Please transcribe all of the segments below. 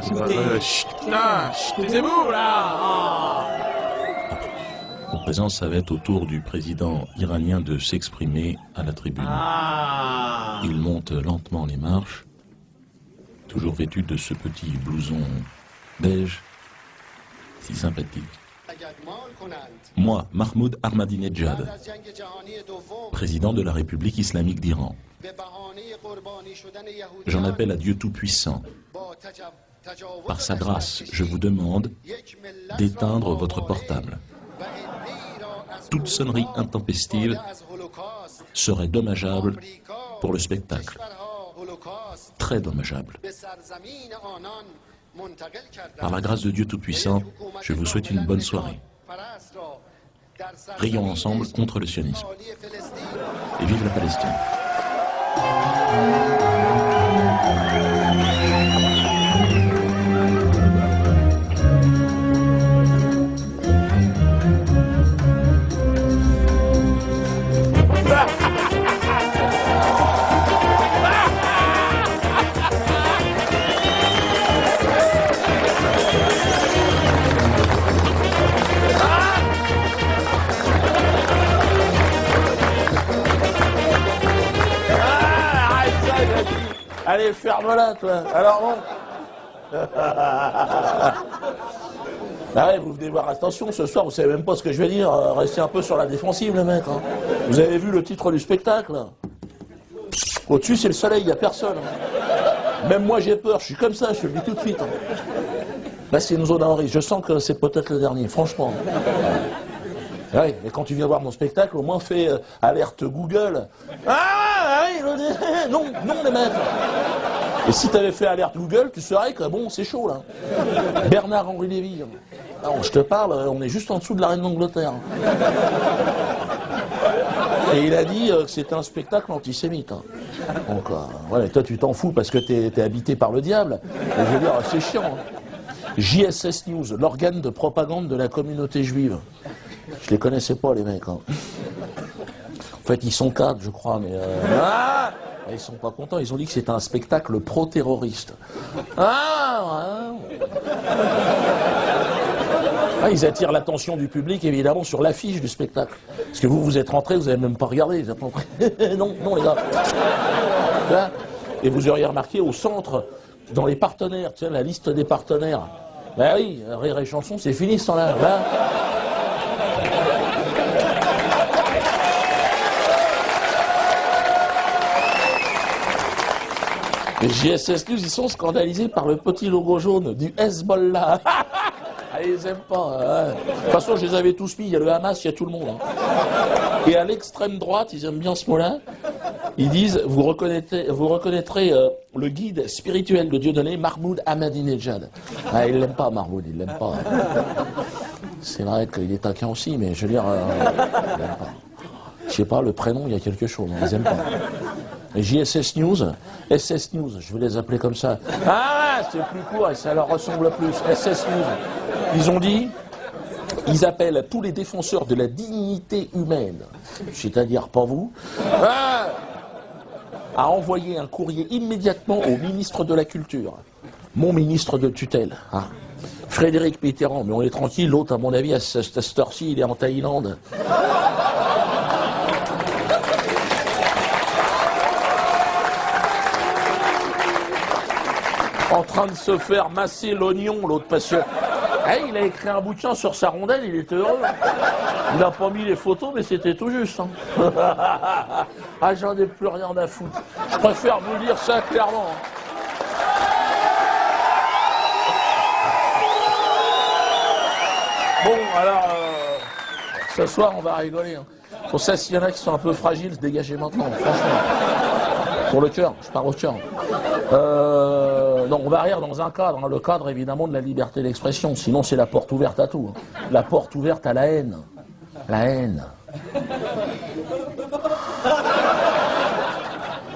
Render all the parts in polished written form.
c'est pas vrai. Chut, là, chut, taisez-vous, là. En présent, ça va être au tour du président iranien de s'exprimer à la tribune. Il monte lentement les marches, toujours vêtu de ce petit blouson beige, si sympathique. Moi, Mahmoud Ahmadinejad, président de la République islamique d'Iran, j'en appelle à Dieu Tout-Puissant. Par sa grâce, je vous demande d'éteindre votre portable. Toute sonnerie intempestive serait dommageable pour le spectacle. Très dommageable. Par la grâce de Dieu Tout-Puissant, je vous souhaite une bonne soirée. Rions ensemble contre le sionisme. Et vive la Palestine. Allez, ferme-la, toi. Alors bon. Ah ouais, vous venez voir, attention, ce soir, vous savez même pas ce que je vais dire. Restez un peu sur la défensive, les mecs. Hein. Vous avez vu le titre du spectacle? Au-dessus, c'est le soleil, il n'y a personne. Hein. Même moi, j'ai peur. Je suis comme ça, je le dis tout de suite. Hein. Là, c'est une zone à risque. Je sens que c'est peut-être le dernier, franchement. Ouais, mais quand tu viens voir mon spectacle, au moins fais alerte Google. Ah oui, non, non les mecs. Et si tu avais fait alerte Google, tu saurais que bon, c'est chaud là. Bernard-Henri Lévy. Non, je te parle, on est juste en dessous de la reine d'Angleterre. Et il a dit que c'était un spectacle antisémite. Hein. Donc, ouais, toi tu t'en fous parce que t'es habité par le diable. Et je veux dire, c'est chiant. Hein. JSS News, l'organe de propagande de la communauté juive. Je les connaissais pas, les mecs. Hein. En fait, ils sont 4, je crois, mais... ils sont pas contents, ils ont dit que c'était un spectacle pro-terroriste. Ils attirent l'attention du public, évidemment, sur l'affiche du spectacle. Parce que vous êtes rentrés, vous n'avez même pas regardé. Vous avez... non, non, les gars. Là, et vous auriez remarqué, au centre, dans les partenaires, tu sais, la liste des partenaires. Ben oui, Rire et Chanson, c'est fini ce temps-là. Là. Les JSS News, ils sont scandalisés par le petit logo jaune du Hezbollah. Ils aiment pas. Hein. De toute façon, je les avais tous mis. Il y a le Hamas, il y a tout le monde. Hein. Et à l'extrême droite, ils aiment bien ce mot-là. Ils disent, vous reconnaîtrez le guide spirituel de Dieudonné, Mahmoud Ahmadinejad. Ah, ils l'aiment pas, Mahmoud, ils l'aiment pas. C'est vrai qu'il est taquin aussi, mais je veux dire, ils l'aiment pas. Je sais pas, le prénom, il y a quelque chose. Hein, ils aiment pas. Et JSS News, SS News, je vais les appeler comme ça. Ah, c'est plus court et ça leur ressemble plus. SS News. Ils ont dit, ils appellent tous les défenseurs de la dignité humaine, c'est-à-dire pas vous, à envoyer un courrier immédiatement au ministre de la Culture, mon ministre de tutelle. Hein. Frédéric Mitterrand, mais on est tranquille, l'autre, à mon avis, à cette heure-ci, il est en Thaïlande. En train de se faire masser l'oignon, l'autre, parce que il a écrit un bouquin sur sa rondelle, il était heureux. Il n'a pas mis les photos, mais c'était tout juste. Hein. Ah, j'en ai plus rien à foutre. Je préfère vous dire ça clairement. Bon, alors, ce soir, on va rigoler. Hein. Pour ça, s'il y en a qui sont un peu fragiles, se dégagez maintenant, franchement. Pour le cœur, je parle au cœur. Non, on va rire dans un cadre, hein, le cadre évidemment de la liberté d'expression, sinon c'est la porte ouverte à tout. Hein. La porte ouverte à la haine. La haine.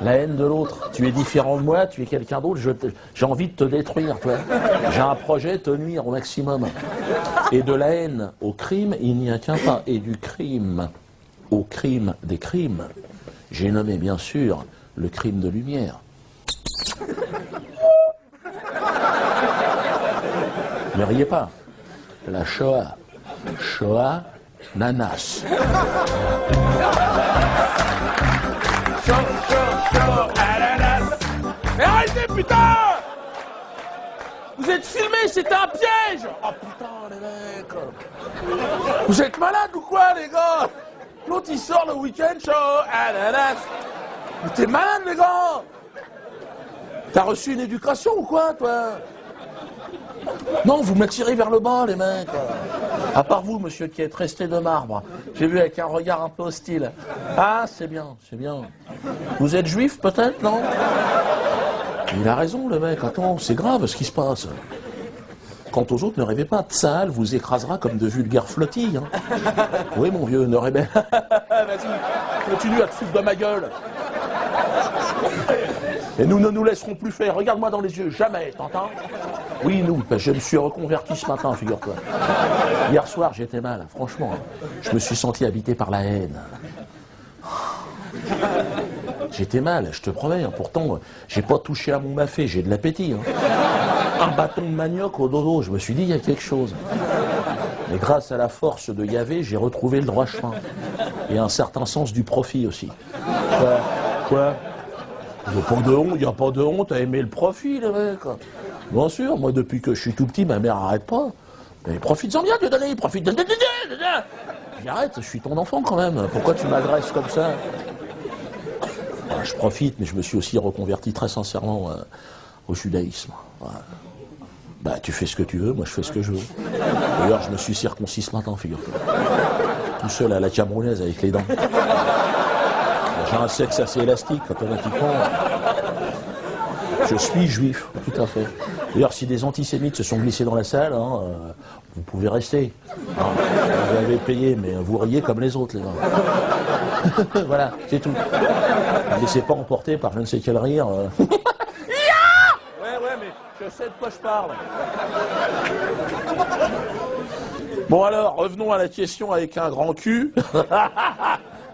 La haine de l'autre. Tu es différent de moi, tu es quelqu'un d'autre, j'ai envie de te détruire, toi. J'ai un projet, te nuire au maximum. Et de la haine au crime, il n'y a qu'un pas. Et du crime au crime des crimes, j'ai nommé bien sûr le crime de lumière. Ne riez pas. La Shoah. Shoah, nanas. Mais arrêtez, putain! Vous êtes filmés, c'était un piège! Oh putain, les mecs! Vous êtes malades ou quoi, les gars? L'autre, il sort le week-end, mais t'es malade, les gars! T'as reçu une éducation ou quoi, toi? Non, vous m'attirez vers le bas, les mecs. À part vous, monsieur, qui êtes resté de marbre. J'ai vu avec un regard un peu hostile. Ah, c'est bien, c'est bien. Vous êtes juif, peut-être, non? Il a raison, le mec. Attends, c'est grave ce qui se passe. Quant aux autres, ne rêvez pas. Tsahal vous écrasera comme de vulgaires flottilles. Hein. Oui, mon vieux, ne rêvez pas. Vas-y, continue à te foutre de ma gueule. Et nous ne nous laisserons plus faire. Regarde-moi dans les yeux, jamais, t'entends? Oui, nous, je me suis reconverti ce matin, figure-toi. Hier soir, j'étais mal, franchement. Je me suis senti habité par la haine. J'étais mal, je te promets. Pourtant, j'ai pas touché à mon mafé, j'ai de l'appétit. Un bâton de manioc au dodo, je me suis dit, il y a quelque chose. Mais grâce à la force de Yahvé, j'ai retrouvé le droit chemin. Et un certain sens du profit aussi. Quoi? Il n'y a pas de honte à aimer le profit, les mecs. Bien sûr, moi, depuis que je suis tout petit, ma mère n'arrête pas. Mais profites-en bien, Dieu donné, profite. J'arrête, je suis ton enfant quand même. Pourquoi tu m'agresses comme ça? Je profite, mais je me suis aussi reconverti très sincèrement au judaïsme. Bah, tu fais ce que tu veux, moi je fais ce que je veux. D'ailleurs, je me suis circoncis ce matin, figure-toi. Tout seul à la camerounaise avec les dents. J'ai un sexe assez élastique, automatiquement. Je suis juif, tout à fait. D'ailleurs, si des antisémites se sont glissés dans la salle, vous pouvez rester. Vous avez payé, mais vous riez comme les autres, les gars. Voilà, c'est tout. Ne laissez pas emporter par je ne sais quel rire. Ouais, mais je sais de quoi je parle. Bon alors, revenons à la question avec un grand cul.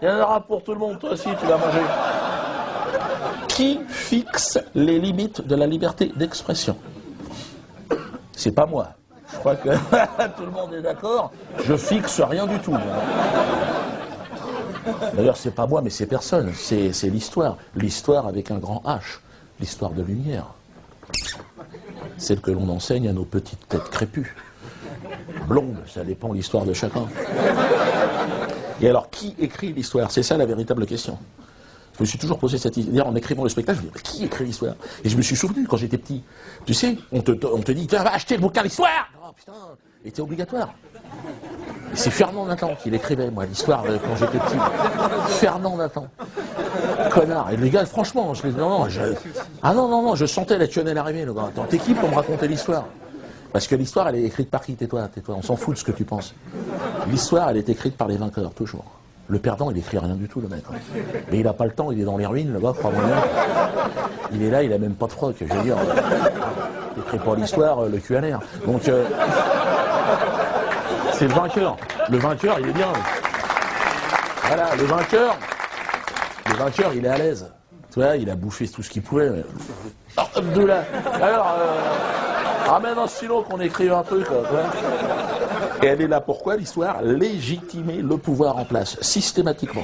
Il y en aura pour tout le monde, toi aussi, tu vas manger. Qui fixe les limites de la liberté d'expression? C'est pas moi. Je crois que tout le monde est d'accord. Je fixe rien du tout. D'ailleurs, c'est pas moi, mais c'est personne. C'est l'histoire. L'histoire avec un grand H. L'histoire de lumière. Celle que l'on enseigne à nos petites têtes crépues. Blondes, ça dépend de l'histoire de chacun. Et alors, qui écrit l'histoire? C'est ça la véritable question. Je me suis toujours posé cette idée. En écrivant le spectacle, je me dis, qui écrit l'histoire? Et je me suis souvenu quand j'étais petit. Tu sais, on te dit, tiens, va acheter le bouquin d'histoire. Oh putain, c'était obligatoire. Et c'est Fernand Nathan qui l'écrivait, moi, l'histoire quand j'étais petit. Fernand Nathan. Connard. Et les gars, franchement, non, je sentais la quenelle arriver, le gars. Attends, t'es qui pour me raconter l'histoire? Parce que l'histoire, elle est écrite par qui? Tais-toi. On s'en fout de ce que tu penses. L'histoire, elle est écrite par les vainqueurs, toujours. Le perdant, il écrit rien du tout, le mec. Mais il n'a pas le temps, il est dans les ruines, le gars, crois-moi bien. Il est là, il a même pas de froc, je veux dire. Il n'écrit pas l'histoire, le cul à l'air. Donc, c'est le vainqueur. Le vainqueur, il est bien. Voilà, le vainqueur, il est à l'aise. Tu vois, il a bouffé tout ce qu'il pouvait. Mais... Abdullah. Alors, ramène un stylo qu'on écrive un truc. Et elle est là pourquoi, l'histoire? Légitimer le pouvoir en place, systématiquement.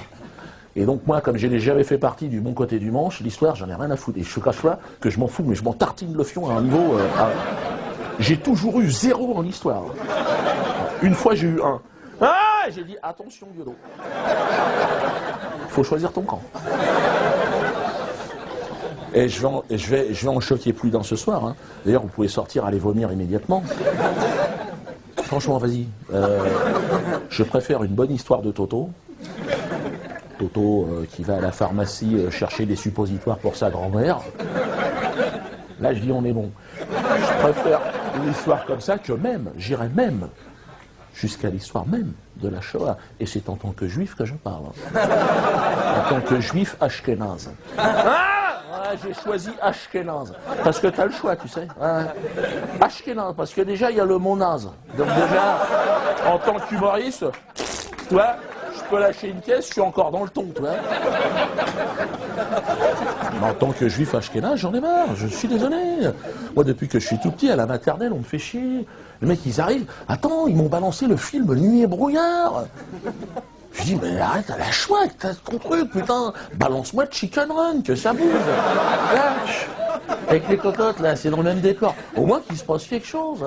Et donc moi, comme je n'ai jamais fait partie du bon côté du manche, l'histoire, j'en ai rien à foutre. Et je cache pas que je m'en fous, mais je m'en tartine le fion à un niveau... J'ai toujours eu 0 en histoire. Une fois, j'ai eu 1. Ah, j'ai dit, attention, Dieudo. Faut choisir ton camp. Et je vais en choquer plus d'un ce soir. Hein. D'ailleurs, vous pouvez sortir, aller vomir immédiatement. Franchement, vas-y. Je préfère une bonne histoire de Toto. Toto qui va à la pharmacie chercher des suppositoires pour sa grand-mère. Là, je dis, on est bon. Je préfère une histoire comme ça que même, j'irais même, jusqu'à l'histoire même de la Shoah. Et c'est en tant que juif que je parle. En tant que juif ashkénaze. J'ai choisi Ashkénaze. Parce que tu as le choix, tu sais. Ashkénaze, parce que déjà, il y a le mot naze. Donc déjà, en tant qu'humoriste, toi, je peux lâcher une caisse, je suis encore dans le ton, tu vois. Mais en tant que juif ashkénaze, j'en ai marre, je suis désolé. Moi, depuis que je suis tout petit, à la maternelle, on me fait chier. Les mecs, ils arrivent, attends, ils m'ont balancé le film Nuit et brouillard. Je dis, mais arrête, lâche-moi avec ton truc, putain. Balance-moi de Chicken Run, que ça bouge. Lâche. Avec les cocottes, là, c'est dans le même décor. Au moins qu'il se passe quelque chose.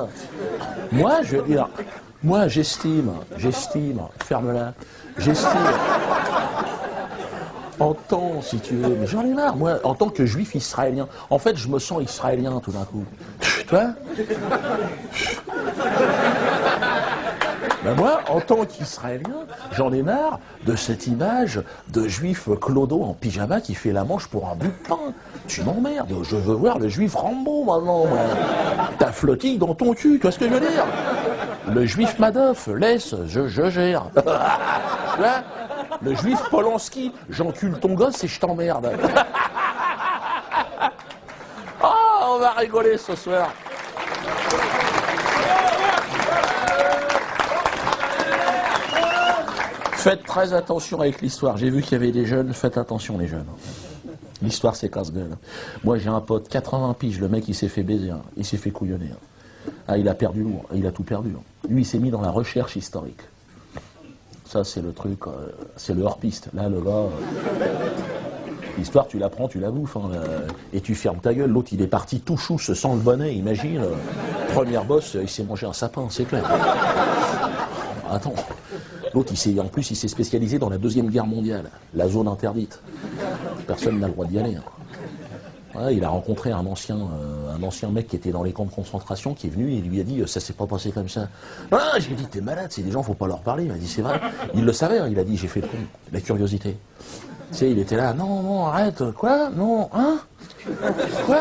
Moi, je veux dire, moi, j'estime, ferme-la, j'estime, en tant, si tu veux, mais j'en ai marre, moi, en tant que juif israélien, en fait, je me sens israélien tout d'un coup. Tu vois? Ben moi, en tant qu'Israélien, j'en ai marre de cette image de juif clodo en pyjama qui fait la manche pour un bout de pain. Tu m'emmerdes, je veux voir le juif Rambo maintenant. Moi. Ta flottille dans ton cul, tu vois ce que je veux dire? Le juif Madoff, laisse, je gère. Là, le juif Polanski, j'encule ton gosse et je t'emmerde. Oh, on va rigoler ce soir. Faites très attention avec l'histoire. J'ai vu qu'il y avait des jeunes, faites attention les jeunes. L'histoire c'est casse-gueule. Moi j'ai un pote, 80 piges, le mec il s'est fait baiser, hein. Il s'est fait couillonner. Hein. Ah il a perdu lourd, il a tout perdu. Hein. Lui il s'est mis dans la recherche historique. Ça c'est le truc, c'est le hors-piste. Là le gars, l'histoire tu la prends, tu la bouffes. Hein, et tu fermes ta gueule. L'autre il est parti tout chou, se sent le bonnet, imagine. Première bosse, il s'est mangé un sapin, c'est clair. Attends. L'autre, en plus, il s'est spécialisé dans la Deuxième Guerre mondiale, la zone interdite. Personne n'a le droit d'y aller. Hein. Ouais, il a rencontré un ancien mec qui était dans les camps de concentration, qui est venu et il lui a dit « ça s'est pas passé comme ça ». Ah, je lui ai dit « t'es malade, c'est des gens, faut pas leur parler ». Il m'a dit « c'est vrai ». Il le savait, hein. Il a dit « j'ai fait le con, la curiosité ». Tu sais, il était là « non, non, arrête, quoi, non, hein, quoi,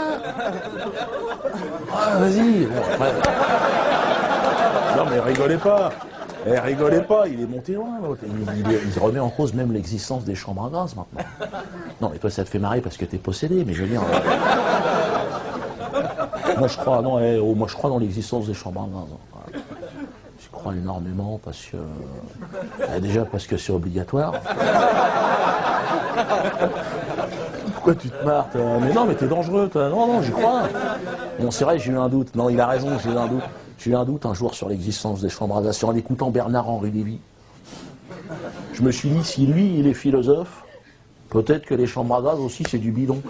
ah, vas-y ». Bon, après... Non mais rigolez pas. Eh, rigolez pas, il est monté loin, l'autre. Il remet en cause même l'existence des chambres à gaz, maintenant. Non, mais toi, ça te fait marrer parce que t'es possédé, mais je veux dire... moi, je crois, non, moi, je crois dans l'existence des chambres à gaz. Je crois énormément parce que... déjà, parce que c'est obligatoire. Pourquoi tu te marres, toi? Mais non, mais t'es dangereux, toi. Non, non, j'y crois. Bon, c'est vrai, j'ai eu un doute. Non, il a raison, j'ai eu un doute. J'ai eu un doute un jour sur l'existence des chambres à gaz, en écoutant Bernard-Henri Lévy. Je me suis dit, si lui, il est philosophe, peut-être que les chambres à gaz aussi, c'est du bidon.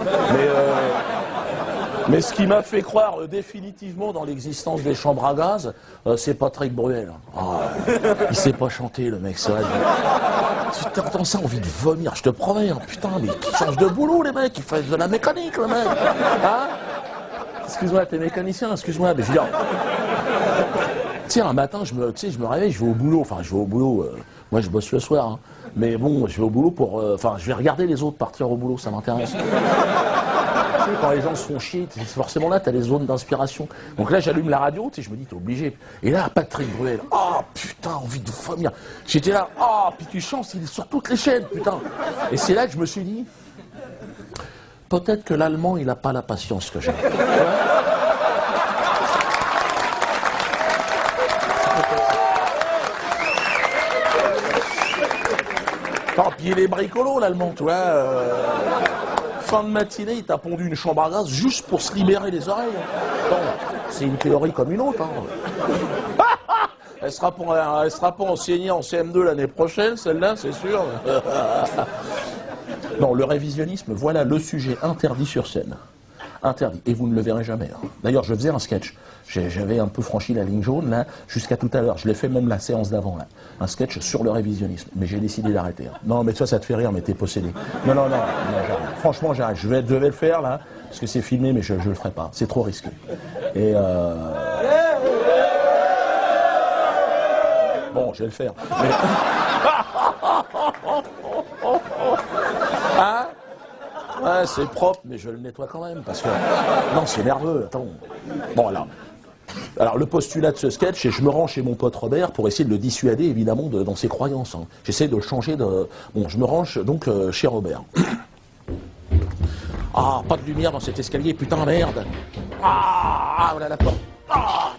Mais ce qui m'a fait croire définitivement dans l'existence des chambres à gaz, c'est Patrick Bruel. Oh, il sait pas chanter, le mec, c'est vrai. Tu t'entends ça, envie de vomir, je te promets, hein, putain, mais ils changent de boulot, les mecs, ils font de la mécanique, le mec. Hein? Excuse-moi, t'es mécanicien, excuse-moi, mais je veux dire... Tiens, un matin, je me réveille, je vais au boulot. Enfin, je vais au boulot. Moi, je bosse le soir. Hein. Mais bon, je vais au boulot pour... Enfin, je vais regarder les autres partir au boulot, ça m'intéresse. Quand les gens se font chier, forcément là, tu as les zones d'inspiration. Donc là, j'allume la radio, je me dis, t'es obligé. Et là, Patrick Bruel. Oh, putain, envie de vomir. J'étais là, oh, puis tu chantes, il est sur toutes les chaînes, putain. Et c'est là que je me suis dit, peut-être que l'allemand, il n'a pas la patience que j'ai. Tant pis, il est bricolo, l'allemand, tu vois. Fin de matinée, il t'a pondu une chambre à gaz juste pour se libérer les oreilles. C'est une théorie comme une autre. Hein. Elle sera pas enseignée en CM2 l'année prochaine, celle-là, c'est sûr. Non, le révisionnisme, voilà le sujet interdit sur scène. Interdit. Et vous ne le verrez jamais. Hein. D'ailleurs, je faisais un sketch. J'avais un peu franchi la ligne jaune, là, jusqu'à tout à l'heure. Je l'ai fait même la séance d'avant, là. Un sketch sur le révisionnisme. Mais j'ai décidé d'arrêter. Hein. Non, mais ça te fait rire, mais t'es possédé. Non, j'arrête. Franchement, j'arrête. Je devais le faire, là, parce que c'est filmé, mais je le ferai pas. C'est trop risqué. Et bon, je vais le faire. Mais... Hein? Ouais, c'est propre, mais je le nettoie quand même, parce que... Non, c'est nerveux, attends. Bon, alors, le postulat de ce sketch, c'est que je me rends chez mon pote Robert pour essayer de le dissuader, évidemment, dans ses croyances. Hein. J'essaie de le changer de... Bon, je me range donc chez Robert. Ah, pas de lumière dans cet escalier, putain, merde. Ah, voilà la porte. Ah,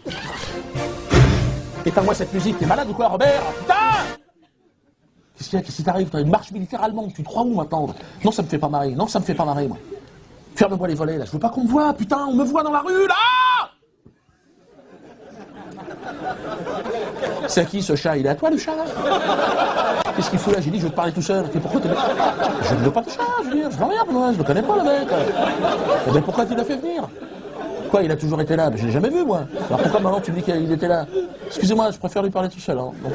éteins-moi cette musique, t'es malade ou quoi, Robert? Putain! Qu'est-ce qu'il y a? Qu'est-ce qui t'arrive? T'as une marche militaire allemande, tu te crois où maintenant? Non, ça me fait pas marrer. Non, ça me fait pas marrer, moi. Ferme-moi les volets, là. Je veux pas qu'on me voit, putain, on me voit dans la rue, là! C'est à qui ce chat? Il est à toi le chat là? Qu'est-ce qu'il fout là? J'ai dit je veux te parler tout seul. Et pourquoi t'es... Je ne veux pas de chat, je veux dire, je l'emmerde moi, je le connais pas le mec. Et bien pourquoi tu l'as fait venir? Quoi, il a toujours été là? Mais je l'ai jamais vu moi. Alors pourquoi maintenant tu me dis qu'il était là? Excusez-moi, je préfère lui parler tout seul. Hein. Donc,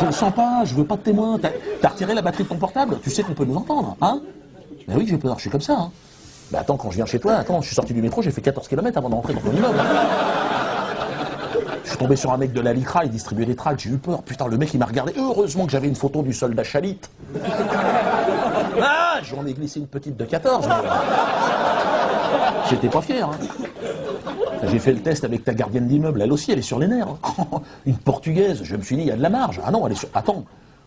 je le sens pas, je veux pas de témoin. T'as retiré la batterie de ton portable? Tu sais qu'on peut nous entendre, hein? Ben oui, j'ai peur, je suis comme ça. Hein. Ben attends, quand je viens chez toi, attends, je suis sorti du métro, j'ai fait 14 km avant d'entrer dans ton immeuble. Je suis tombé sur un mec de la Lycra, il distribuait des tracts, j'ai eu peur. Putain, le mec il m'a regardé. Heureusement que j'avais une photo du soldat Chalit. Ah, j'en ai glissé une petite de 14. Mais... J'étais pas fier. Hein. J'ai fait le test avec ta gardienne d'immeuble, elle aussi, elle est sur les nerfs. Hein. Une portugaise, je me suis dit, il y a de la marge. Ah non, elle est sur... Attends.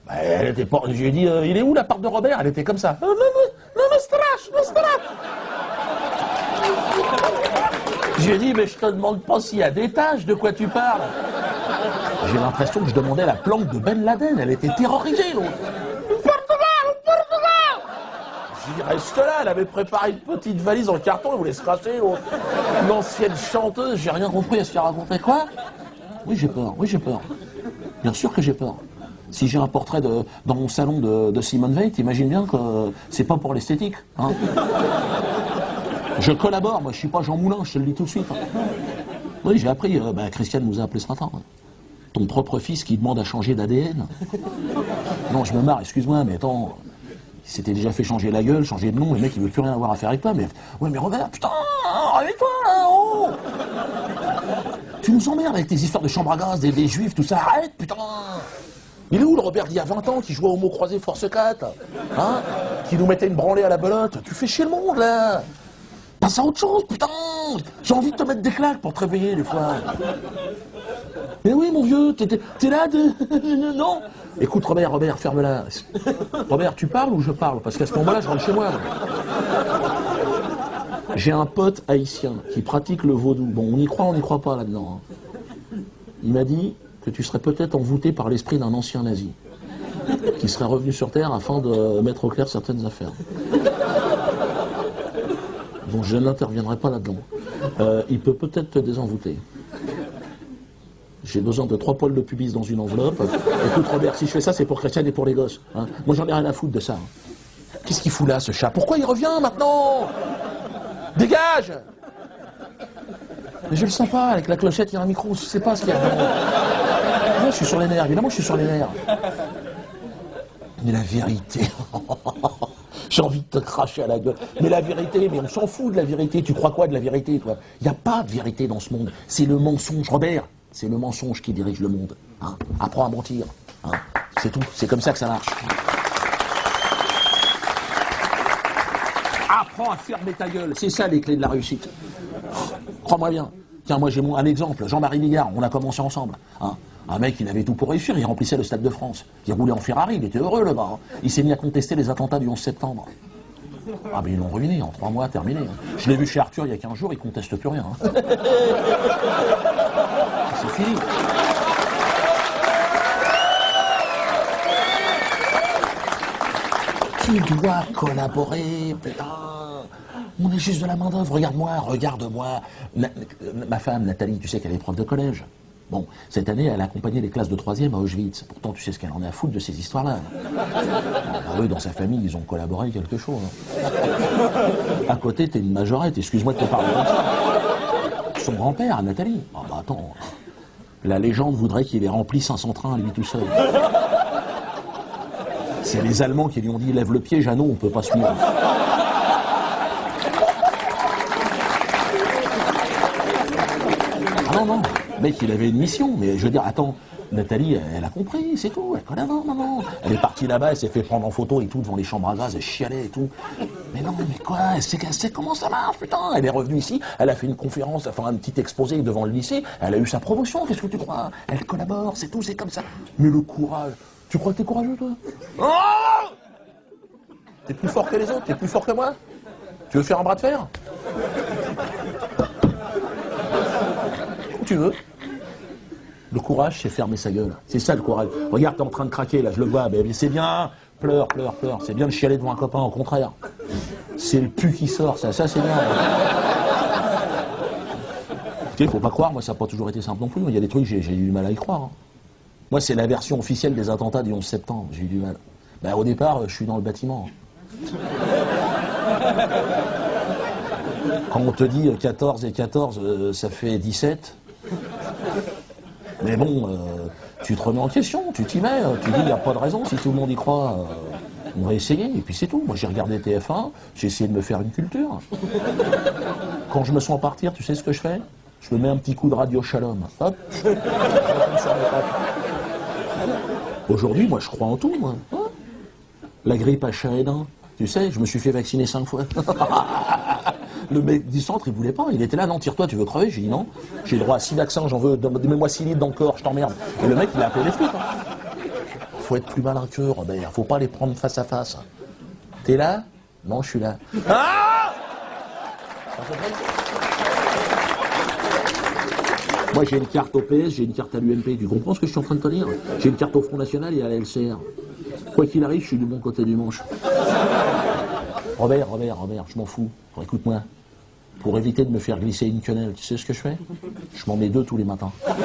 Elle était pas... J'ai dit, il est où la part de Robert? Elle était comme ça. Non, mais strash, non, strash. J'ai dit, mais je te demande pas s'il y a des tâches, de quoi tu parles? J'ai l'impression que je demandais la planque de Ben Laden, elle était terrorisée, l'autre. Portugal! J'ai dit, reste là, elle avait préparé une petite valise en carton, elle voulait se cracher, l'autre. Une ancienne chanteuse, j'ai rien compris, elle se fait raconter quoi? Oui, j'ai peur, oui, j'ai peur. Bien sûr que j'ai peur. Si j'ai un portrait dans mon salon de Simone Veil, t'imagines bien que c'est pas pour l'esthétique, hein? Je collabore, moi je suis pas Jean Moulin, je te le dis tout de suite. Oui, j'ai appris, Christiane nous a appelé ce matin. Ton propre fils qui demande à changer d'ADN. Non, je me marre, excuse-moi, mais attends, il s'était déjà fait changer la gueule, changer de nom, le mec il veut plus rien avoir à faire avec toi, mais... Ouais, mais Robert, putain, réveille-toi là, oh! Tu nous emmerdes avec tes histoires de chambre à gaz, des juifs, tout ça, arrête, putain! Il est où le Robert d'il y a 20 ans qui jouait au mot croisé Force 4? Hein? Qui nous mettait une branlée à la belote? Tu fais chier le monde là! Passe à autre chose, putain! J'ai envie de te mettre des claques pour te réveiller, des fois. Mais oui, mon vieux, t'es là de... Non! Écoute, Robert, ferme-la. Robert, tu parles ou je parle? Parce qu'à ce moment-là, je rentre chez moi. J'ai un pote haïtien qui pratique le vaudou. Bon, on y croit pas là-dedans. Hein. Il m'a dit que tu serais peut-être envoûté par l'esprit d'un ancien nazi qui serait revenu sur Terre afin de mettre au clair certaines affaires. Bon, je n'interviendrai pas là-dedans. Il peut peut-être te désenvoûter. J'ai besoin de 3 poils de pubis dans une enveloppe. Écoute, Robert, si je fais ça, c'est pour Christiane et pour les gosses. Hein. Moi, j'en ai rien à foutre de ça. Hein. Qu'est-ce qu'il fout là, ce chat? Pourquoi il revient maintenant? Dégage! Mais je le sens pas, avec la clochette, il y a un micro, je sais pas ce qu'il y a. Moi, je suis sur les nerfs, évidemment, je suis sur les nerfs. Mais la vérité... J'ai envie de te cracher à la gueule. Mais la vérité, mais on s'en fout de la vérité. Tu crois quoi de la vérité, toi? Il n'y a pas de vérité dans ce monde. C'est le mensonge, Robert. C'est le mensonge qui dirige le monde. Hein? Apprends à mentir. Hein? C'est tout. C'est comme ça que ça marche. Apprends à fermer ta gueule. C'est ça les clés de la réussite. Crois-moi bien. Tiens, moi j'ai un exemple. Jean-Marie Bigard, on a commencé ensemble. Hein? Un mec, il avait tout pour réussir, il remplissait le Stade de France. Il roulait en Ferrari, il était heureux le gars. Hein. Il s'est mis à contester les attentats du 11 septembre. Ah ben ils l'ont ruiné, en 3 mois, terminé. Hein. Je l'ai vu chez Arthur il y a 15 jours, il conteste plus rien. Hein. C'est fini. Tu dois collaborer, putain. On est juste de la main d'œuvre. Regarde-moi. Ma femme, Nathalie, tu sais qu'elle est prof de collège. Bon, cette année, elle a accompagné les classes de 3e à Auschwitz. Pourtant, tu sais ce qu'elle en a à foutre de ces histoires-là. Eux, dans sa famille, ils ont collaboré quelque chose. Hein. À côté, t'es une majorette, excuse-moi de te parler comme ça. Son grand-père, Nathalie. Ah bah attends, la légende voudrait qu'il ait rempli 500 trains à lui tout seul. C'est les Allemands qui lui ont dit « Lève le pied, Jeannot, on peut pas suivre ». Ah non, non. Le mec, il avait une mission, mais je veux dire, attends, Nathalie, elle a compris, c'est tout, elle connaît, non. Elle est partie là-bas, elle s'est fait prendre en photo et tout, devant les chambres à gaz, elle chialait et tout. Mais non, mais quoi, elle sait comment ça marche, putain. Elle est revenue ici, elle a fait une conférence, enfin un petit exposé devant le lycée, elle a eu sa promotion, qu'est-ce que tu crois? Elle collabore, c'est tout, c'est comme ça. Mais le courage, tu crois que t'es courageux, toi? Oh, t'es plus fort que les autres, t'es plus fort que moi? Tu veux faire un bras de fer? Où tu veux. Le courage, c'est fermer sa gueule. C'est ça le courage. Regarde, t'es en train de craquer, là, je le vois. Mais c'est bien. Pleure, pleure, pleure. C'est bien de chialer devant un copain, au contraire. C'est le pu qui sort, ça c'est bien. Tu sais, faut pas croire, moi, ça n'a pas toujours été simple non plus. Il y a des trucs, j'ai eu du mal à y croire. Hein. Moi, c'est la version officielle des attentats du 11 septembre. J'ai eu du mal. Ben, au départ, je suis dans le bâtiment. Quand on te dit 14 et 14, ça fait 17. Mais bon, tu te remets en question, tu t'y mets, tu dis il n'y a pas de raison, si tout le monde y croit, on va essayer, et puis c'est tout. Moi j'ai regardé TF1, j'ai essayé de me faire une culture. Quand je me sens partir, tu sais ce que je fais? Je me mets un petit coup de radio Shalom. Hop. Aujourd'hui, moi je crois en tout, moi. La grippe H1N1, tu sais, je me suis fait vacciner 5 fois. Le mec du centre, il voulait pas. Il était là, non, tire-toi, tu veux crever? J'ai dit non. J'ai le droit à 6 vaccins, j'en veux. Mets-moi 6 litres dans le corps, je t'emmerde. Et le mec, il a appelé les flics. Hein. Faut être plus malin qu'eux, Robert. Faut pas les prendre face à face. T'es là? Non, je suis là. Ah! Moi, j'ai une carte au PS, j'ai une carte à l'UMP. Tu comprends ce que je suis en train de te dire? J'ai une carte au Front National et à la LCR. Quoi qu'il arrive, je suis du bon côté du manche. Robert, je m'en fous. Écoute-moi. Pour éviter de me faire glisser une quenelle, tu sais ce que je fais? Je m'en mets 2 tous les matins. Voilà.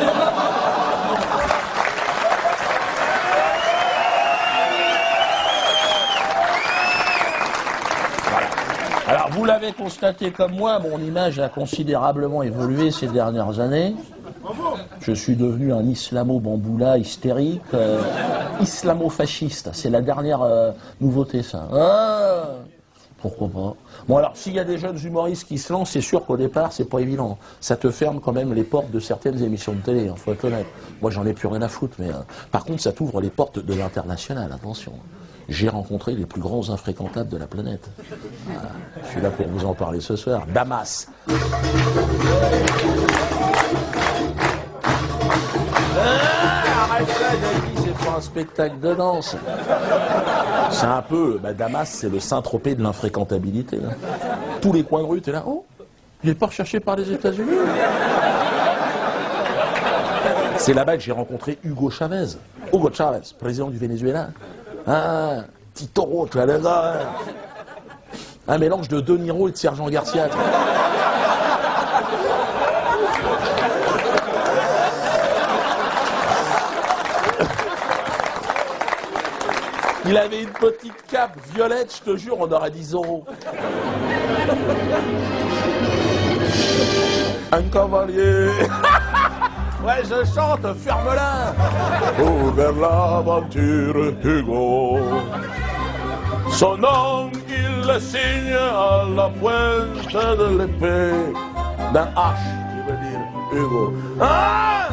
Alors, vous l'avez constaté comme moi, mon image a considérablement évolué ces dernières années. Je suis devenu un islamo-bamboula hystérique, islamo-fasciste. C'est la dernière nouveauté, ça. Ah, pourquoi pas? Bon, alors, s'il y a des jeunes humoristes qui se lancent, c'est sûr qu'au départ, c'est pas évident. Ça te ferme quand même les portes de certaines émissions de télé, hein, faut être honnête. Moi, j'en ai plus rien à foutre, mais par contre, ça t'ouvre les portes de l'international, attention. J'ai rencontré les plus grands infréquentables de la planète. Voilà. Je suis là pour vous en parler ce soir. Damas. Arrête ça, Jackie, c'est pas un spectacle de danse. C'est un peu, Damas, c'est le Saint-Tropez de l'infréquentabilité. Hein. Tous les coins de rue, t'es là, oh, il n'est pas recherché par les États-Unis. C'est là-bas que j'ai rencontré Hugo Chavez. Hugo Chavez, président du Venezuela. Ah, Titoro, tu vois le gars. Un mélange de De Niro et de Sergent Garcia. Il avait une petite cape violette, je te jure, on aurait 10 euros. Un cavalier. Ouais, je chante, ferme-la. Oh, vers l'aventure, Hugo. Son nom, il le signe à la pointe de l'épée. D'un H, je veux dire, Hugo. Ah!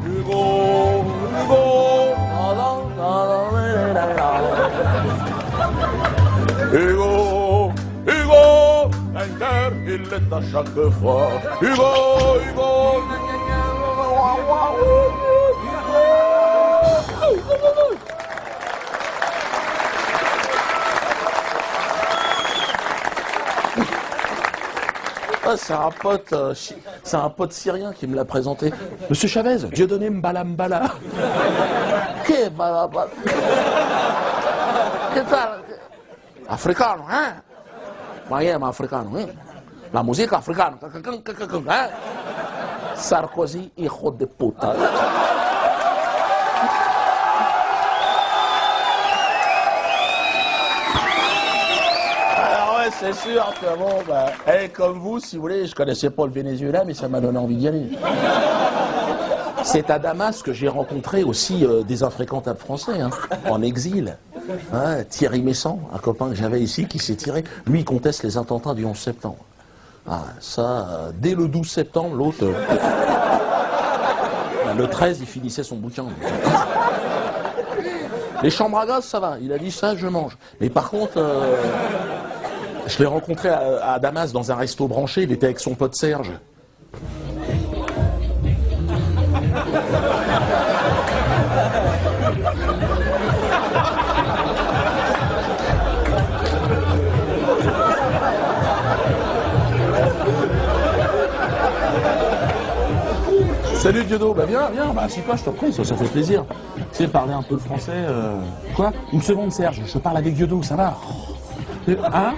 Hugo, Hugo. Hugo, Hugo, vainqueur, il est à chaque fois. Hugo, Hugo. Ah, c'est un pote syrien qui me l'a présenté. Monsieur Chavez, Dieudonné Mbala Mbala. Que Mbala Mbala. Que tal? Africano, hein? Miami africano, hein? La musique africana, hein? Sarkozy, hijo de puta. Alors ouais, c'est sûr que bon, comme vous, si vous voulez, je connaissais pas le Venezuela, mais ça m'a donné envie d'y aller. C'est à Damas que j'ai rencontré aussi des infréquentables français, hein, en exil. Hein, Thierry Messant, un copain que j'avais ici, qui s'est tiré. Lui, il conteste les attentats du 11 septembre. Ah, ça, dès le 12 septembre, l'autre... le 13, il finissait son bouquin. Les chambres à gaz, ça va. Il a dit ça, je mange. Mais par contre, je l'ai rencontré à Damas dans un resto branché. Il était avec son pote Serge. Salut Diodo, bah viens, bah assis-toi, je te prie, ça fait plaisir. Tu sais, parler un peu le français, Quoi? Une seconde Serge, je parle avec Diodo, ça va? Hein?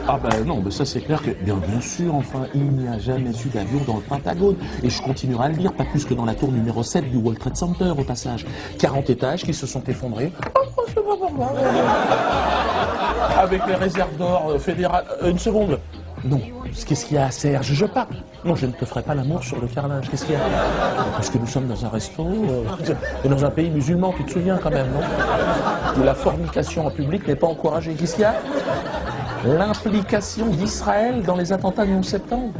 Ah bah non, mais ça c'est clair que, bien sûr, enfin, il n'y a jamais eu d'avion dans le Pentagone. Et je continuerai à le dire, pas plus que dans la tour numéro 7 du World Trade Center, au passage. 40 étages qui se sont effondrés. Avec les réserves d'or fédérales. Une seconde. Non, qu'est-ce qu'il y a à Serge? Je parle. Non, je ne te ferai pas l'amour sur le carrelage. Qu'est-ce qu'il y a? Parce que nous sommes dans un resto, et dans un pays musulman, tu te souviens quand même, non? Où la fornication en public n'est pas encouragée. Qu'est-ce qu'il y a? L'implication d'Israël dans les attentats du 11 septembre.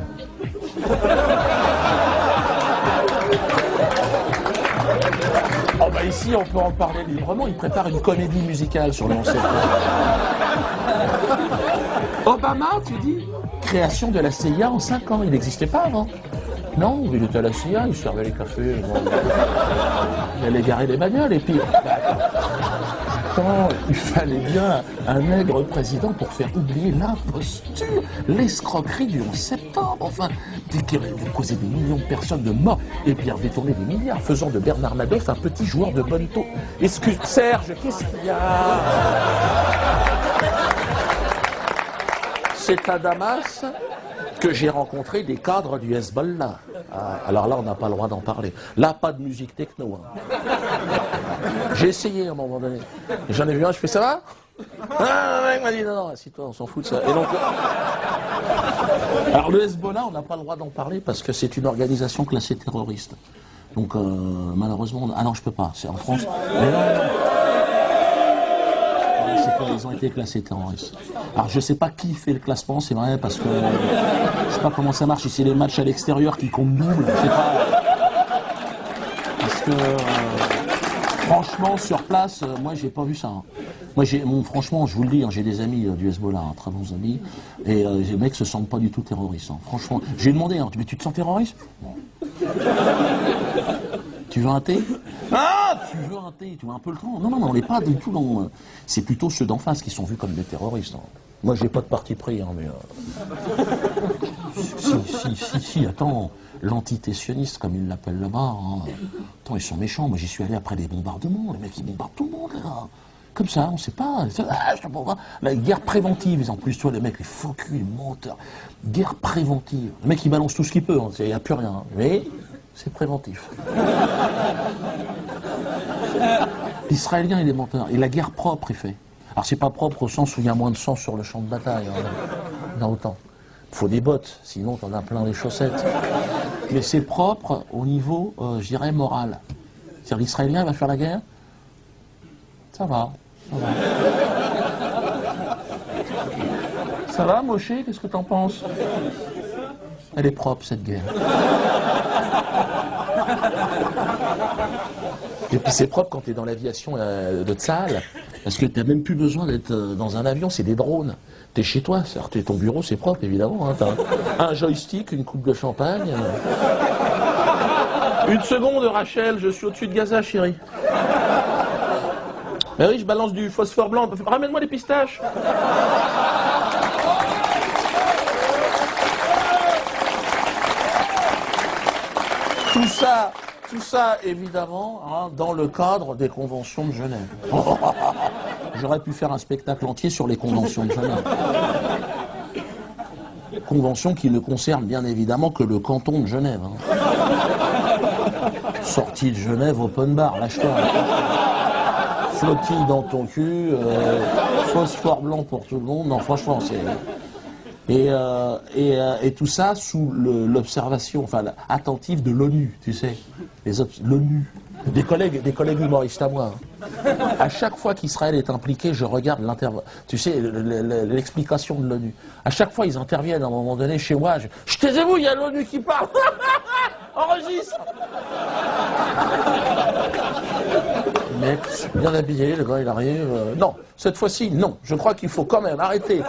Oh bah ici, on peut en parler librement. Il prépare une comédie musicale sur le 11 septembre. Obama, tu dis? Création de la CIA en 5 ans. Il n'existait pas avant. Non, il était à la CIA, il servait les cafés. Bon, il allait garer les bagnoles et puis... il fallait bien un nègre président pour faire oublier l'imposture, l'escroquerie du 11 septembre. Enfin, qui avait causé des millions de personnes de morts et puis détourné des milliards, faisant de Bernard Madoff un petit joueur de bonne taux. Excuse, Serge, qu'est-ce qu'il y a? C'est à Damas que j'ai rencontré des cadres du Hezbollah. Ah, alors là, on n'a pas le droit d'en parler. Là, pas de musique techno. Hein. J'ai essayé à un moment donné. J'en ai vu un, je fais ça va? Ah, le mec m'a dit non, assis-toi, on s'en fout de ça. Et donc, alors le Hezbollah, on n'a pas le droit d'en parler parce que c'est une organisation classée terroriste. Donc malheureusement, ah non, je peux pas. C'est en France. Mais non. Ils ont été classés terroristes. Alors je sais pas qui fait le classement, c'est vrai, parce que je sais pas comment ça marche, si c'est les matchs à l'extérieur qui comptent double, je sais pas. Parce que franchement, sur place, moi j'ai pas vu ça. Hein. Moi franchement, je vous le dis, hein, j'ai des amis du Hezbollah, hein, très bons amis, et les mecs se sentent pas du tout terroristes. Hein. Franchement, j'ai demandé, hein, mais tu te sens terroriste? Bon. Tu veux un thé? Ah, tu veux un thé? Tu veux un peu le temps? Non, on n'est pas du tout dans... C'est plutôt ceux d'en face qui sont vus comme des terroristes. Hein. Moi, j'ai pas de parti pris, hein, mais... Si, attends, l'antité-sioniste, comme ils l'appellent là-bas, hein. Attends, ils sont méchants. Moi, j'y suis allé après des bombardements. Les mecs, ils bombardent tout le monde, là. Comme ça, on sait pas. La guerre préventive, en plus, toi, les mecs, les faux culs, les menteurs. Guerre préventive. Le mec, il balance tout ce qu'il peut, il n'y a plus rien. Hein. Mais... c'est préventif. L'Israélien, il est menteur. Et la guerre propre, il fait. Alors, c'est pas propre au sens où il y a moins de sang sur le champ de bataille. Hein, dans autant. Il faut des bottes, sinon t'en as plein les chaussettes. Mais c'est propre au niveau, je dirais, moral. C'est-à-dire, l'Israélien va faire la guerre? Ça va. Ça va, ça va Moshe? Qu'est-ce que t'en penses? Elle est propre, cette guerre. Et puis c'est propre quand tu es dans l'aviation de Tsahal, parce que tu n'as même plus besoin d'être dans un avion, c'est des drones. Tu es chez toi, ton bureau c'est propre évidemment, hein, tu as un joystick, une coupe de champagne. Une seconde Rachel, je suis au-dessus de Gaza chérie. Mais oui, je balance du phosphore blanc, ramène-moi les pistaches. Tout ça, évidemment, hein, dans le cadre des conventions de Genève. J'aurais pu faire un spectacle entier sur les conventions de Genève. Conventions qui ne concernent bien évidemment que le canton de Genève. Hein. Sortie de Genève, open bar, lâche-toi. Flottille dans ton cul, phosphore blanc pour tout le monde. Non, franchement, c'est... Et tout ça sous l'observation, enfin, attentive de l'ONU, tu sais, l'ONU, des collègues humoristes à moi. Hein. À chaque fois qu'Israël est impliqué, je regarde l'explication de l'ONU. À chaque fois, ils interviennent à un moment donné chez moi. Je taisez-vous, il y a l'ONU qui parle. Enregistre. Le mec, bien habillé, le gars, il arrive. Non, cette fois-ci, non. Je crois qu'il faut quand même arrêter.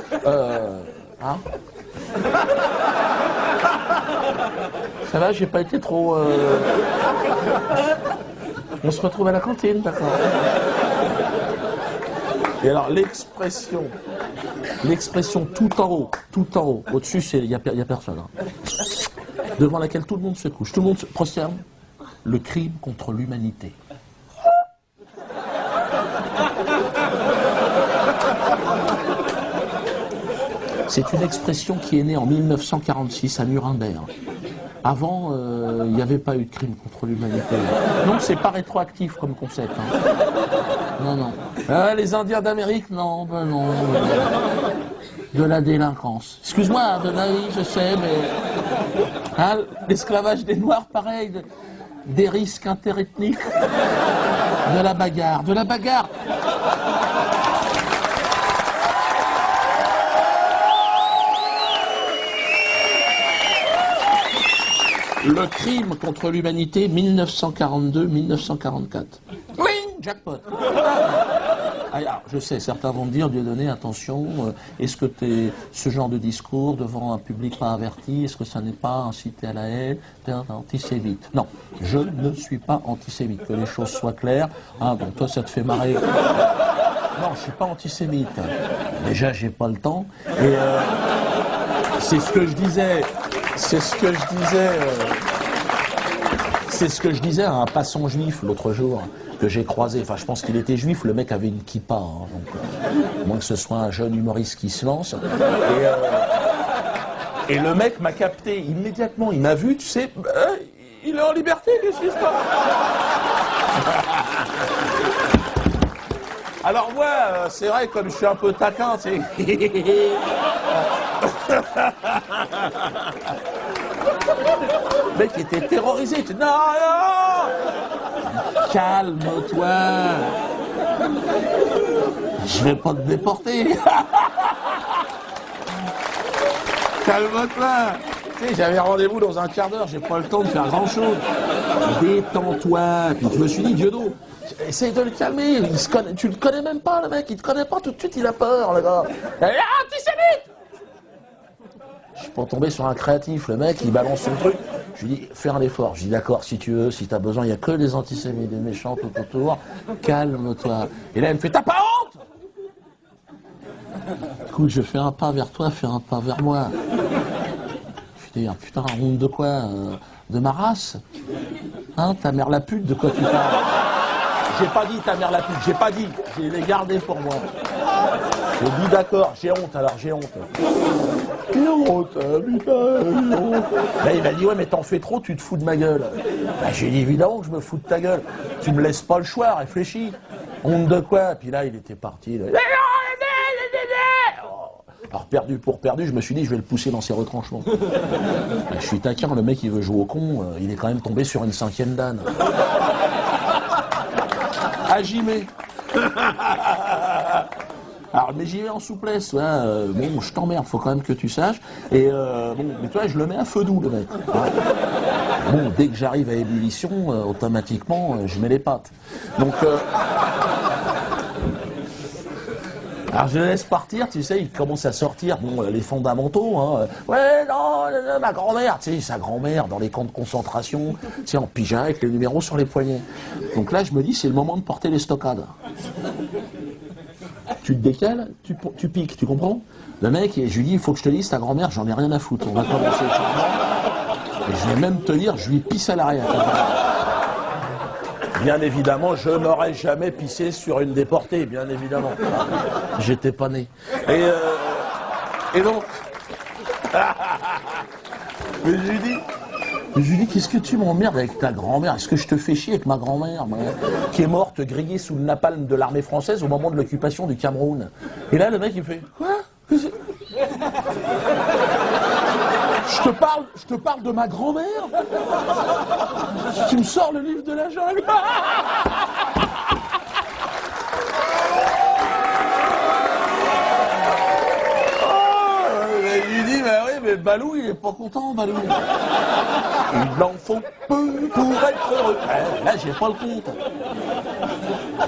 Hein? Ça va, j'ai pas été trop... On se retrouve à la cantine, d'accord. Et alors l'expression tout en haut, au-dessus, il n'y a personne. Hein. devant laquelle tout le monde se couche, tout le monde se prosterne. Le crime contre l'humanité. C'est une expression qui est née en 1946 à Nuremberg. Avant, il n'y avait pas eu de crime contre l'humanité. Non, c'est pas rétroactif comme concept. Hein. Non, non. Les Indiens d'Amérique, non, ben non. De la délinquance. Excuse-moi, oui, je sais, mais... Hein, l'esclavage des Noirs, pareil. Des risques interethniques. De la bagarre. De la bagarre. Le crime contre l'humanité, 1942-1944. Oui, jackpot. Alors, je sais, certains vont me dire, Dieudonné, attention, est-ce que ce genre de discours devant un public pas averti, est-ce que ça n'est pas incité à la haine, t'es un antisémite? Non, je ne suis pas antisémite, que les choses soient claires. Ah, bon, toi, ça te fait marrer. Non, je suis pas antisémite. Déjà, j'ai pas le temps. Et c'est ce que je disais. C'est ce que je disais à un passant juif l'autre jour que j'ai croisé. Enfin, je pense qu'il était juif. Le mec avait une kippa, hein, donc à moins que ce soit un jeune humoriste qui se lance. Et le mec m'a capté immédiatement. Il m'a vu, tu sais, il est en liberté, qu'est-ce qui se passe? Alors moi, c'est vrai, comme je suis un peu taquin, tu sais. Le mec était terrorisé. Tu dis, non, non, calme-toi. Je vais pas te déporter. Calme-toi. Tu sais, j'avais rendez-vous dans un quart d'heure, j'ai pas le temps de faire grand-chose. Détends-toi. Puis je me suis dit, Diodo, essaye de le calmer. Tu le connais même pas, le mec. Il te connaît pas, tout de suite, il a peur, le gars. Antisémite! Je suis pas tombé sur un créatif, le mec, il balance son truc. Je lui dis, fais un effort. Je dis, d'accord, si tu veux, si t'as besoin, il n'y a que des antisémites, des méchants tout autour. Calme-toi. Et là, il me fait, t'as pas honte? Écoute, je fais un pas vers toi, fais un pas vers moi. Je dis, putain, honte de quoi? De ma race? Hein, ta mère la pute, de quoi tu parles? J'ai pas dit ta mère la pute, j'ai pas dit. J'ai les gardé pour moi. J'ai dit d'accord, j'ai honte, alors j'ai honte. J'ai honte, putain, j'ai honte. Là, il m'a dit, ouais, mais t'en fais trop, tu te fous de ma gueule. Bah, j'ai dit, évidemment que je me fous de ta gueule. Tu me laisses pas le choix, réfléchis. Honte de quoi? Puis là, il était parti. Là. Alors, perdu pour perdu, je me suis dit, je vais le pousser dans ses retranchements. Bah, je suis taquin, le mec, il veut jouer au con, il est quand même tombé sur une 5e dan. Agimé. Alors, mais j'y vais en souplesse, ouais, bon, je t'emmerde, faut quand même que tu saches. Et bon, mais toi, je le mets à feu doux, le mec. Ouais. Bon, dès que j'arrive à ébullition, automatiquement, je mets les pattes. Donc, alors je le laisse partir, tu sais, il commence à sortir, bon, les fondamentaux, hein. Ouais, non, ma grand-mère, tu sais, sa grand-mère dans les camps de concentration, tu sais, en pyjama avec les numéros sur les poignets. Donc là, je me dis, c'est le moment de porter les stockades. Tu te décales, tu piques, tu comprends? Le mec, je lui dis, il faut que je te dise, ta grand-mère, j'en ai rien à foutre, on va commencer le changement. Et je vais même te dire, je lui pisse à l'arrière. Bien évidemment, je n'aurais jamais pissé sur une déportée, bien évidemment. J'étais pas né. Et donc... Mais je lui dis, qu'est-ce que tu m'emmerdes avec ta grand-mère? Est-ce que je te fais chier avec ma grand-mère, qui est morte grillée sous le napalm de l'armée française au moment de l'occupation du Cameroun? Et là, le mec, il fait, quoi? Je te parle de ma grand-mère? Tu me sors le livre de la jungle? Je lui dis, bah oui, mais Balou, il est pas content, Balou. Il en faut peu pour être heureux. Là, j'ai pas le compte.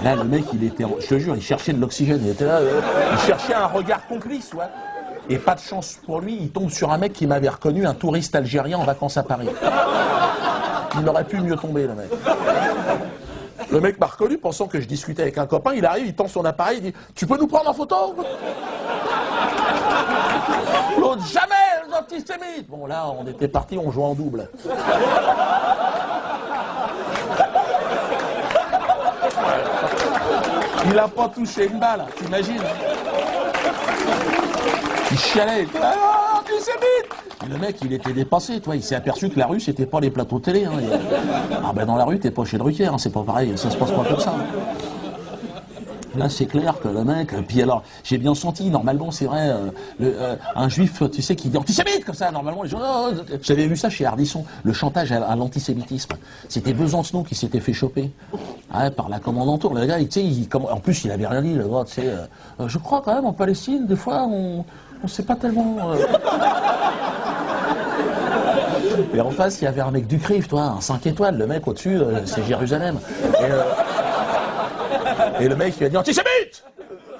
Là, le mec, il était, je te jure, il cherchait de l'oxygène. Il était là, il cherchait un regard complice, ouais. Et pas de chance pour lui, il tombe sur un mec qui m'avait reconnu, un touriste algérien en vacances à Paris. Il n'aurait pu mieux tomber, le mec. Le mec m'a reconnu, pensant que je discutais avec un copain. Il arrive, il tend son appareil, il dit « Tu peux nous prendre en photo ?» L'autre, jamais, les antisémite. Bon, là, on était parti, on jouait en double. Il a pas touché une balle, t'imagines? Il chialait, ah, antisémite! Et le mec, il était dépassé, toi. Il s'est aperçu que la rue, c'était pas les plateaux télé. Hein. Ah ben dans la rue, t'es pas chez Drucker, hein. C'est pas pareil, ça se passe pas comme ça. Là, c'est clair que le mec... Puis alors, j'ai bien senti, normalement, c'est vrai, un juif, tu sais, qui dit antisémite, comme ça, normalement, les gens... Oh, j'avais vu ça chez Ardisson, le chantage à l'antisémitisme. C'était Besancenot qui s'était fait choper par la commandanture. Le gars, tu sais, en plus, il avait rien dit, le gars, tu sais... je crois quand même, en Palestine, des fois, on sait pas tellement... Et en face, il y avait un mec du CRIF, toi, un 5 étoiles, le mec au-dessus, c'est Jérusalem. Et le mec, il a dit antisémite!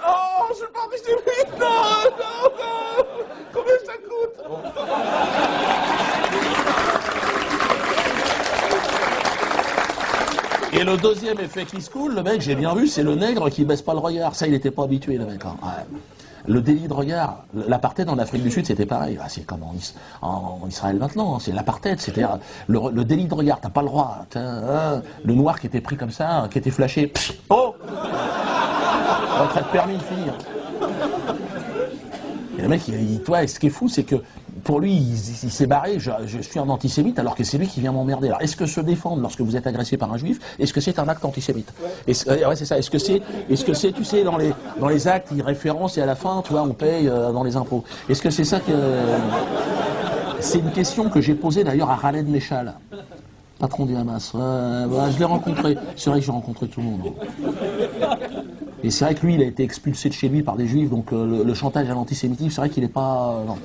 Oh, je suis pas antisémite! Non, non, non! Combien ça coûte? Et le deuxième effet qui se coule, le mec, j'ai bien vu, c'est le nègre qui baisse pas le regard. Ça, il n'était pas habitué, le mec. Hein. Ouais. Le délit de regard, l'apartheid en Afrique du Sud, c'était pareil. Ah, c'est comme en Israël maintenant, hein. C'est l'apartheid, c'est-à-dire le délit de regard, t'as pas le droit. Le noir qui était pris comme ça, qui était flashé, oh, retraite permis, fini. Et le mec, toi, ce qui est fou, c'est que pour lui, il s'est barré, je suis un antisémite, alors que c'est lui qui vient m'emmerder. Alors, est-ce que se défendre lorsque vous êtes agressé par un juif, est-ce que c'est un acte antisémite? Ouais, c'est ça. Est-ce que c'est, tu sais, dans les actes, ils référencent et à la fin, tu vois, on paye dans les impôts. Est-ce que c'est ça que... C'est une question que j'ai posée d'ailleurs à Khaled Meshal, patron du Hamas. Je l'ai rencontré. C'est vrai que j'ai rencontré tout le monde. Et c'est vrai que lui, il a été expulsé de chez lui par des juifs, donc le chantage à l'antisémitisme, c'est vrai qu'il n'est pas... non.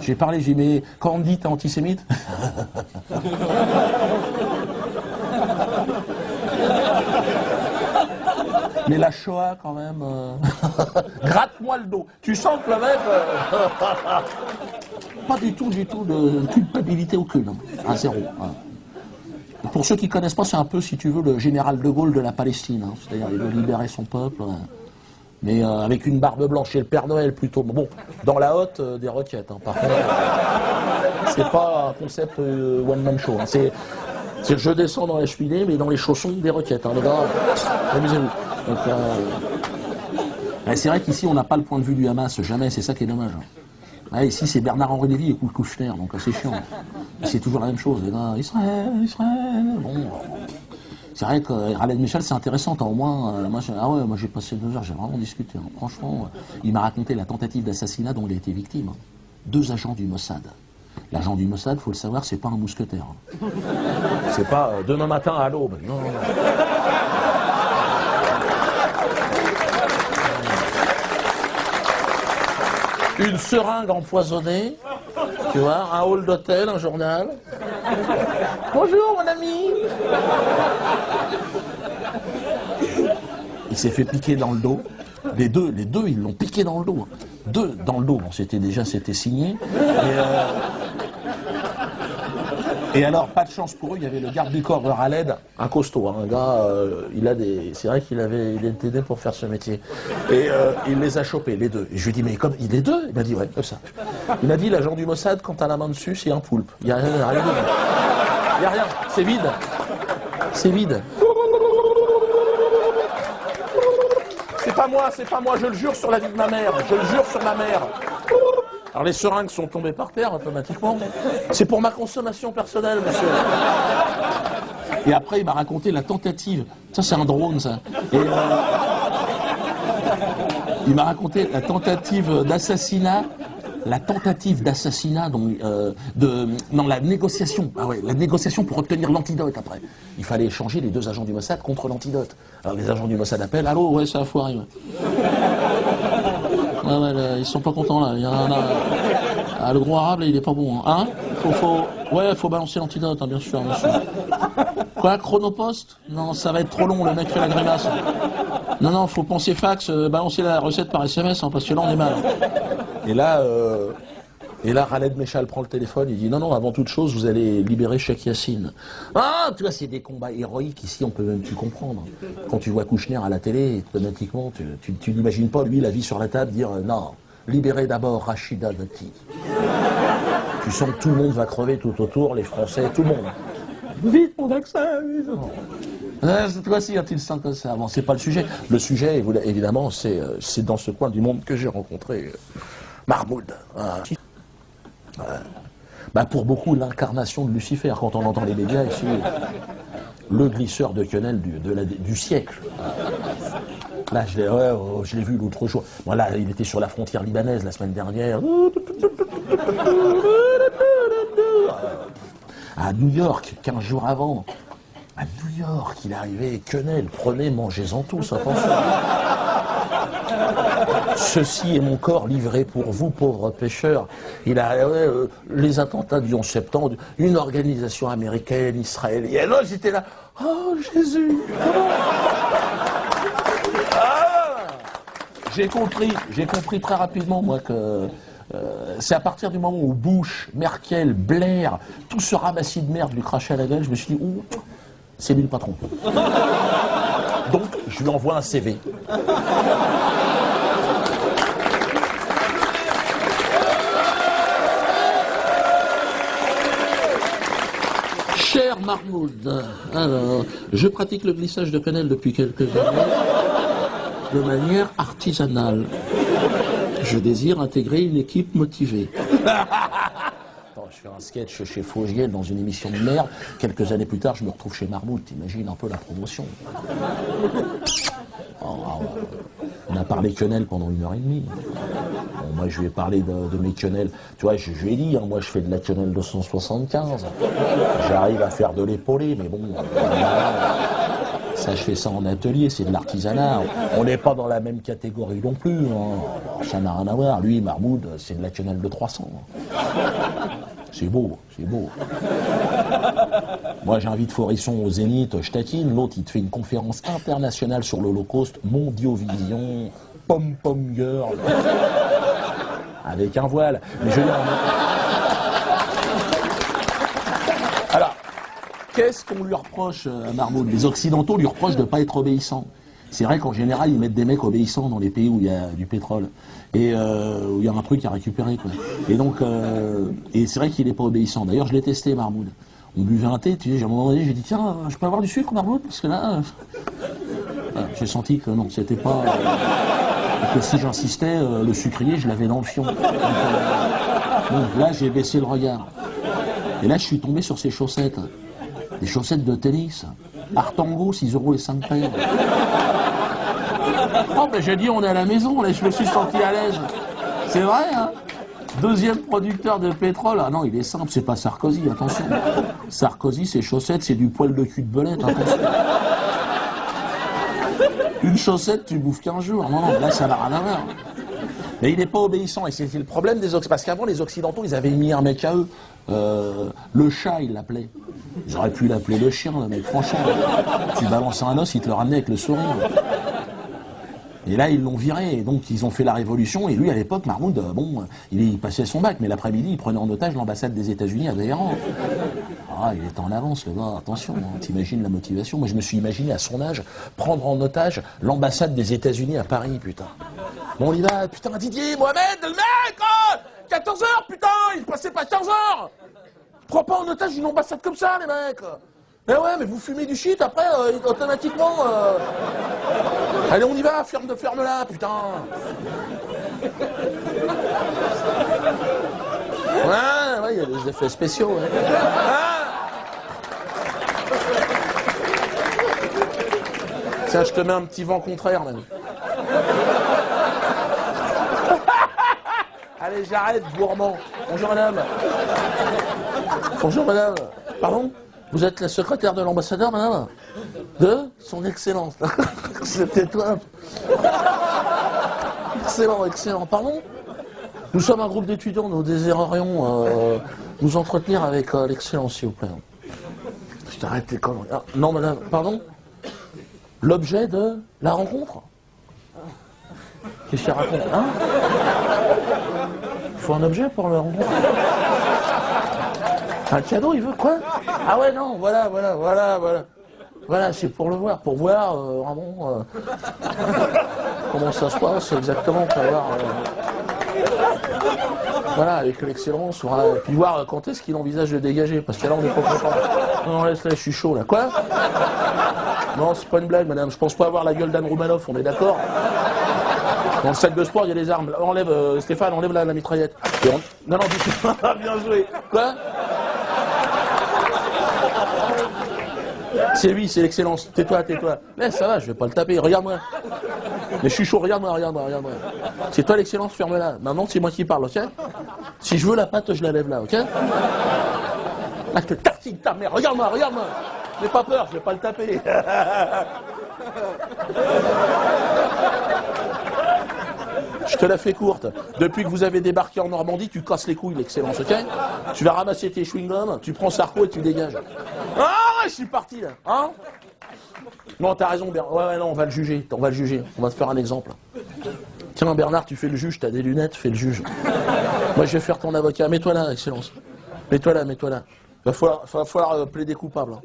J'ai parlé, j'ai dit, mais quand on me dit t'es antisémite... Mais la Shoah, quand même... Gratte-moi le dos. Tu sens que le mec... Pas du tout de culpabilité aucune. À zéro. Voilà. Pour ceux qui ne connaissent pas, c'est un peu, si tu veux, le général de Gaulle de la Palestine. Hein. C'est-à-dire, il veut libérer son peuple, mais avec une barbe blanche et le Père Noël plutôt. Bon, dans la hotte, des requêtes. Hein. Par contre, c'est pas un concept one-man show. Hein. C'est je descends dans la cheminée, mais dans les chaussons, des requêtes. Hein. Les gars, amusez-vous. C'est vrai qu'ici, on n'a pas le point de vue du Hamas, jamais. C'est ça qui est dommage. Hein. Ouais, ici, c'est Bernard-Henri Lévy et Kouchner, donc c'est chiant. C'est toujours la même chose. Israël. Bon. C'est vrai que Khaled Meshal, c'est intéressant. Au moins, moi j'ai passé 2 heures, j'ai vraiment discuté. Hein. Franchement, il m'a raconté la tentative d'assassinat dont il a été victime. 2 agents du Mossad. L'agent du Mossad, faut le savoir, c'est pas un mousquetaire. Hein. C'est pas demain matin à l'aube. Non. Une seringue empoisonnée, tu vois, un hall d'hôtel, un journal. Bonjour mon ami. Il s'est fait piquer dans le dos. Les deux, ils l'ont piqué dans le dos. 2 dans le dos, bon, c'était signé. Et alors, pas de chance pour eux, il y avait le garde du corps de Khaled, un costaud, hein, un gars, c'est vrai qu'il était né pour faire ce métier. Et il les a chopés, les 2. Et je lui ai dit, mais comme, les 2? Il m'a dit, ouais, comme ça. Il m'a dit, l'agent du Mossad, quand t'as la main dessus, c'est un poulpe. Il n'y a rien dedans. Il n'y a rien, c'est vide. C'est vide. C'est pas moi, je le jure sur la vie de ma mère. Je le jure sur ma mère. Alors les seringues sont tombées par terre automatiquement. C'est pour ma consommation personnelle, monsieur. Et après, il m'a raconté la tentative. Ça, c'est un drone, ça. Et, il m'a raconté la tentative d'assassinat. La tentative d'assassinat, la négociation. Ah ouais, la négociation pour obtenir l'antidote après. Il fallait échanger les 2 agents du Mossad contre l'antidote. Alors les agents du Mossad appellent, allô, ouais, ça a foiré. Ouais, ils sont pas contents là. Il y en a, le gros arabe là, il est pas bon. Hein, faut balancer l'antidote, hein, bien sûr. Quoi, Chronopost? Non, ça va être trop long, le mec fait la grimace. Non, faut penser fax, balancer la recette par SMS, hein, parce que là on est mal. Et là, Khaled Meshal prend le téléphone, il dit non, avant toute chose, vous allez libérer Cheikh Yassine. Ah, tu vois, c'est des combats héroïques ici, on peut même plus comprendre. Quand tu vois Kouchner à la télé, automatiquement, tu n'imagines pas, lui, la vie sur la table, dire non, libérez d'abord Rachida Dati. Tu sens que tout le monde va crever tout autour, les Français, tout le monde. Vite, mon vaccin, vite. Cette fois-ci, a-t-il sent comme ça? Bon, c'est pas le sujet. Le sujet, évidemment, c'est dans ce coin du monde que j'ai rencontré Mahmoud. Bah, pour beaucoup, l'incarnation de Lucifer, quand on entend les médias ici, le glisseur de quenelle du siècle. Là, je l'ai vu l'autre jour. Voilà, il était sur la frontière libanaise la semaine dernière. À New York, 15 jours avant. À New York, il est arrivé, quenelle, prenez, mangez-en tous, attention. Ceci est mon corps livré pour vous, pauvres pêcheurs. Il a les attentats du 11 septembre, une organisation américaine, israélienne. Oh, j'étais là. Oh, Jésus. J'ai compris très rapidement, moi, que c'est à partir du moment où Bush, Merkel, Blair, tout ce ramassis de merde lui crachait à la gueule, je me suis dit, ouh, c'est lui le patron. Donc, je lui envoie un CV. Cher Mahmoud, alors, je pratique le glissage de quenelle depuis quelques années de manière artisanale. Je désire intégrer une équipe motivée. Attends, je fais un sketch chez Fogiel dans une émission de merde. Quelques années plus tard, je me retrouve chez Mahmoud. T'imagines un peu la promotion. On a parlé quenelle pendant 1h30. Bon, moi, je lui ai parlé de mes quenelles. Tu vois, je lui ai dit, hein, moi, je fais de la quenelle 275. J'arrive à faire de l'épaulé, mais bon... Ça, je fais ça en atelier, c'est de l'artisanat. On n'est pas dans la même catégorie non plus. Hein. Ça n'a rien à voir. Lui, Mahmoud, c'est de la quenelle de 300. C'est beau, c'est beau. Moi, j'invite Forisson au Zénith, je taquine. L'autre, il te fait une conférence internationale sur l'Holocauste, Mondiovision, Pom-Pom Girl, avec un voile. Mais je veux dire... Alors, qu'est-ce qu'on lui reproche à Mahmoud? Les Occidentaux lui reprochent de ne pas être obéissant. C'est vrai qu'en général, ils mettent des mecs obéissants dans les pays où il y a du pétrole et où il y a un truc à récupérer, quoi. Et donc, et c'est vrai qu'il n'est pas obéissant. D'ailleurs, je l'ai testé, Mahmoud. On buvait un thé, tu sais, à un moment donné, j'ai dit, tiens, je peux avoir du sucre, Mahmoud? Parce que là, j'ai senti que non, c'était pas... que si j'insistais, le sucrier, je l'avais dans le fion. Donc là, j'ai baissé le regard. Et là, je suis tombé sur ces chaussettes. Des chaussettes de tennis. Artango, 6 € et 5 paires. Oh, ben j'ai dit, on est à la maison, là, je me suis senti à l'aise. C'est vrai, hein? Deuxième producteur de pétrole. Ah non, il est simple, c'est pas Sarkozy, attention. Sarkozy, ses chaussettes, c'est du poil de cul de belette, attention. Une chaussette, tu bouffes 15 jours. Non, non, là, ça n'a rien à voir. Mais il n'est pas obéissant, et c'est le problème des Occidentaux. Parce qu'avant, les Occidentaux, ils avaient mis un mec à eux. Le chat, ils l'appelaient. Ils auraient pu l'appeler le chien, le mec, franchement. Tu balançais un os, il te le ramenait avec le sourire. Et là, ils l'ont viré, et donc ils ont fait la révolution, et lui, à l'époque, Mahmoud, bon, il passait son bac, mais l'après-midi, il prenait en otage l'ambassade des États-Unis à Téhéran. Ah, il était en avance, le gars, attention, hein, t'imagines la motivation. Moi, je me suis imaginé, à son âge, prendre en otage l'ambassade des États-Unis à Paris, putain. Bon, on y va, putain, Didier, Mohamed, le mec, oh 14 heures, putain, il passait pas 15 heures. Prends pas en otage une ambassade comme ça, les mecs. Mais ouais, mais vous fumez du shit, après, automatiquement... Allez, on y va, ferme-la, putain. Ouais, il y a des effets spéciaux, ouais. Tiens, je te mets un petit vent contraire, même. Allez, j'arrête, gourmand. Bonjour, madame. Bonjour, madame. Pardon? Vous êtes la secrétaire de l'ambassadeur, madame? De son excellence. C'était toi. Excellent, excellent. Pardon? Nous sommes un groupe d'étudiants, nous désirerions nous entretenir avec l'excellence, s'il vous plaît. Je t'arrête les conneries. Ah, non, madame, pardon? L'objet de la rencontre? Qu'est-ce qu'il raconte, hein? Il faut un objet pour la rencontre? Un cadeau, il veut quoi? Ah ouais, non, voilà. Voilà, c'est pour le voir, pour voir vraiment comment ça se passe exactement, pour voir... Voilà, avec l'excellence, puis voir quand est-ce qu'il envisage de dégager, parce que là, on n'est pas content. Non, laisse là, je suis chaud, là. Quoi? Non, c'est pas une blague, madame, je pense pas avoir la gueule d'Anne Roumanoff, on est d'accord? Dans le sac de sport, il y a des armes. Enlève, Stéphane, enlève la mitraillette. Non, non, du tout. Bien joué. Quoi? C'est lui, c'est l'excellence. Tais-toi, tais-toi. Mais ça va, je vais pas le taper. Regarde-moi. Mais je suis chaud, regarde-moi, regarde-moi, regarde-moi. C'est toi l'excellence, ferme-la. Maintenant, c'est moi qui parle, ok? Si je veux la patte, je la lève là, ok? Là, je te tartine ta mère. Regarde-moi, regarde-moi. N'aie pas peur, je vais pas le taper. Je te la fais courte. Depuis que vous avez débarqué en Normandie, tu casses les couilles, l'excellence, ok? Tu vas ramasser tes chewing-gums, tu prends Sarko et tu dégages. Ah, je suis parti, là. Hein? Non, t'as raison, Bernard. Ouais, non, on va le juger. On va le juger. On va te faire un exemple. Tiens, Bernard, tu fais le juge, t'as des lunettes, fais le juge. Moi, je vais faire ton avocat. Mets-toi là, excellence. Mets-toi là, mets-toi là. Va falloir plaider coupable. Hein.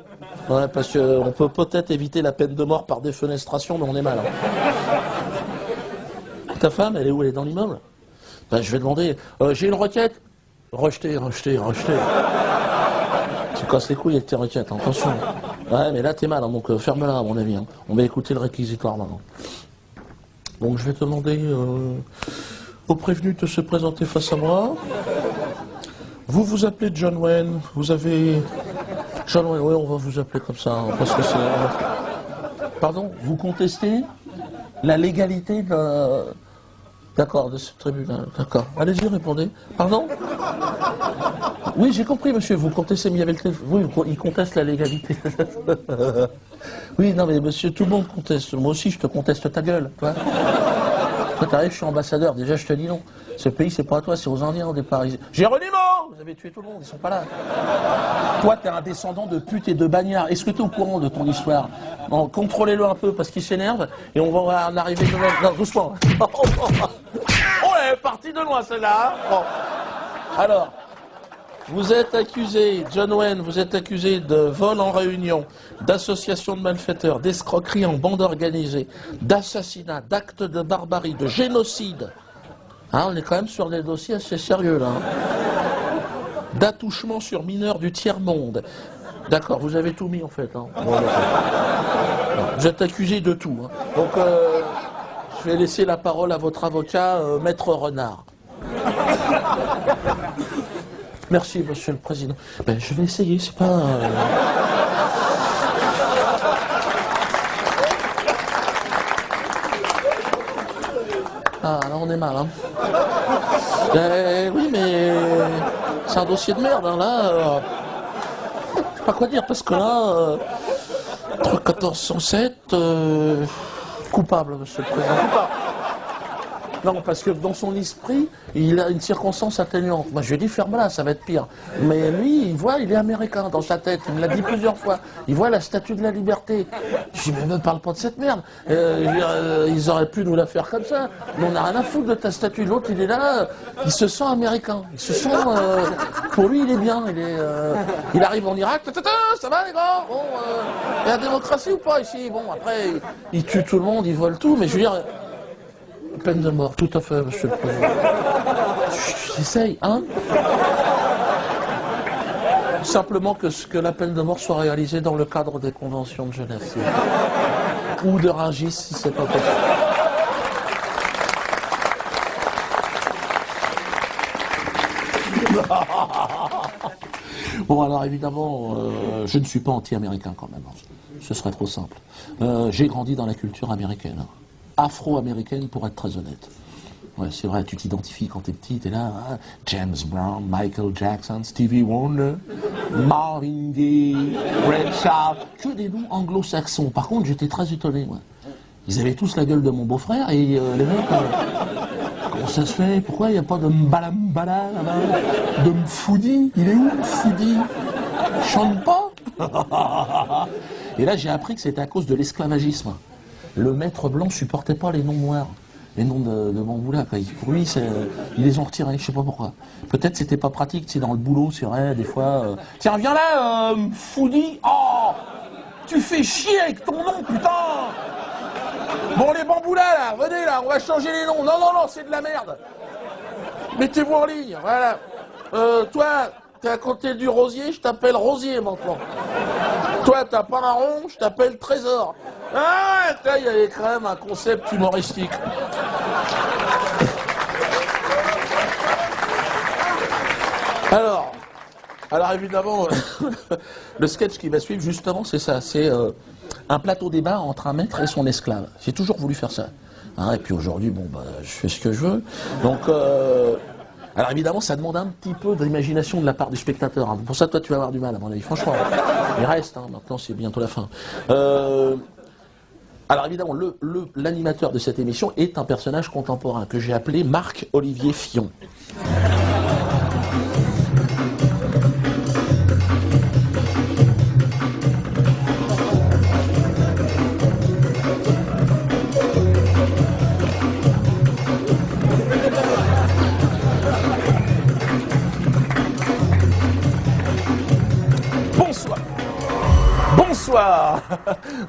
Ouais, parce qu'on peut peut-être éviter la peine de mort par défenestration, mais on est mal. Hein. Ta femme, elle est où? Elle est dans l'immeuble? Ben, je vais demander. J'ai une requête. Rejeter, rejeter, rejeter. Tu casses les couilles avec tes requêtes, hein, attention. Ouais, mais là, t'es mal, hein, donc ferme-la, à mon avis. Hein. On va écouter le réquisitoire maintenant. Donc, je vais demander au prévenu de se présenter face à moi. Vous vous appelez John Wayne. Vous avez... John Wayne, oui, on va vous appeler comme ça, hein, parce que c'est... Pardon, vous contestez la légalité de... D'accord, de ce tribunal, d'accord. Allez-y, répondez. Pardon? Oui, j'ai compris, monsieur, vous contestez, mais il y avait le téléphone. Oui, il conteste la légalité. Oui, non, mais monsieur, tout le monde conteste. Moi aussi, je te conteste ta gueule, toi. Toi, t'arrives, je suis ambassadeur. Déjà, je te dis non. Ce pays, c'est pas à toi, c'est aux Indiens au départ. Géronimo! Vous avez tué tout le monde, ils sont pas là. Toi, t'es un descendant de pute et de bagnard. Est-ce que t'es au courant de ton histoire? Bon, contrôlez-le un peu parce qu'il s'énerve et on va en arriver de même. Non, doucement. Oh, elle est partie de loin, celle-là. Hein, bon. Alors, vous êtes accusé, John Wayne, vous êtes accusé de vol en réunion, d'association de malfaiteurs, d'escroquerie en bande organisée, d'assassinat, d'actes de barbarie, de génocide. Hein, on est quand même sur des dossiers assez sérieux, là. Hein. D'attouchement sur mineurs du tiers-monde. D'accord, vous avez tout mis, en fait. Hein. Bon, vous êtes accusé de tout. Hein. Donc, je vais laisser la parole à votre avocat, Maître Renard. Merci, monsieur le président. Ben, je vais essayer, c'est pas... Ah, là, on est mal, hein. Oui, mais... C'est un dossier de merde, hein, là. Je sais pas quoi dire, parce que là... 1407... coupable, monsieur le président. Coupable. Non, parce que dans son esprit, il a une circonstance atténuante. Moi, je lui ai dit, ferme-la, ça va être pire. Mais lui, il voit, il est américain dans sa tête. Il me l'a dit plusieurs fois. Il voit la statue de la liberté. Je dis, mais ne parle pas de cette merde. Ils auraient pu nous la faire comme ça. Mais on n'a rien à foutre de ta statue. L'autre, il est là, il se sent américain. Il se sent... pour lui, il est bien. Il arrive en Irak. Ça va, les gars? Bon, il y a la démocratie ou pas ici? Bon, après, il tue tout le monde, il vole tout. Mais je veux dire... Peine de mort, tout à fait, monsieur le président. J'essaye, hein? Simplement que la peine de mort soit réalisée dans le cadre des conventions de Genève. Ou de Rungis, si c'est pas possible. Bon, alors évidemment, je ne suis pas anti-américain quand même. Ce serait trop simple. J'ai grandi dans la culture américaine. Afro-américaine pour être très honnête. Ouais, c'est vrai, tu t'identifies quand t'es petit, t'es là, hein, James Brown, Michael Jackson, Stevie Wonder, Marvin Gaye, Ray Charles, que des noms anglo-saxons. Par contre, j'étais très étonné, moi. Ils avaient tous la gueule de mon beau-frère et les mecs, comment ça se fait? Pourquoi il n'y a pas de Mbala là-bas? De Mfoudi? Il est où Mfoudi? Il chante pas? Et là, j'ai appris que c'était à cause de l'esclavagisme. Le maître blanc supportait pas les noms noirs, les noms de Bamboula. Pour lui, ils les ont retirés, je sais pas pourquoi. Peut-être c'était pas pratique, tu sais, dans le boulot, c'est vrai, des fois... Tiens, viens là, Foudi. Oh, tu fais chier avec ton nom, putain. Bon, les Bamboula, là, venez, là, on va changer les noms. Non, non, non, c'est de la merde. Mettez-vous en ligne, voilà. Toi, t'es à côté du rosier, je t'appelle Rosier maintenant. Toi, t'as pas un rond, je t'appelle Trésor. Ah, là, il y avait quand même un concept humoristique. Alors évidemment, le sketch qui va suivre, justement, c'est ça. C'est un plateau débat entre un maître et son esclave. J'ai toujours voulu faire ça. Hein, et puis aujourd'hui, bon, bah, je fais ce que je veux. Donc, alors évidemment, ça demande un petit peu d'imagination de la part du spectateur. Hein. Pour ça, toi, tu vas avoir du mal, à mon avis. Franchement, il reste. Hein, maintenant, c'est bientôt la fin. Alors évidemment, l'animateur de cette émission est un personnage contemporain que j'ai appelé Marc-Olivier Fillon. Bonsoir.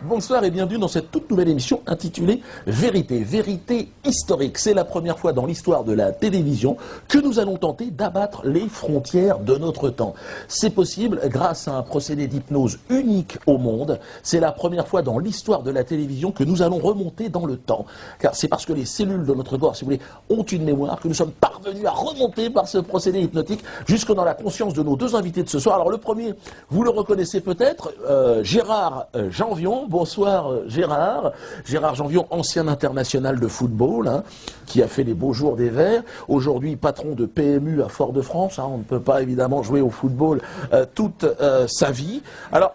Bonsoir et bienvenue dans cette toute nouvelle émission intitulée Vérité, vérité historique. C'est la première fois dans l'histoire de la télévision que nous allons tenter d'abattre les frontières de notre temps. C'est possible grâce à un procédé d'hypnose unique au monde. C'est la première fois dans l'histoire de la télévision que nous allons remonter dans le temps. Car c'est parce que les cellules de notre corps, si vous voulez, ont une mémoire que nous sommes parvenus à remonter par ce procédé hypnotique jusque dans la conscience de nos deux invités de ce soir. Alors le premier, vous le reconnaissez peut-être, Gérard Janvion. Bonsoir Gérard. Gérard Janvion, ancien international de football, hein, qui a fait les beaux jours des Verts. Aujourd'hui patron de PMU à Fort-de-France. Hein, on ne peut pas évidemment jouer au football toute sa vie. Alors,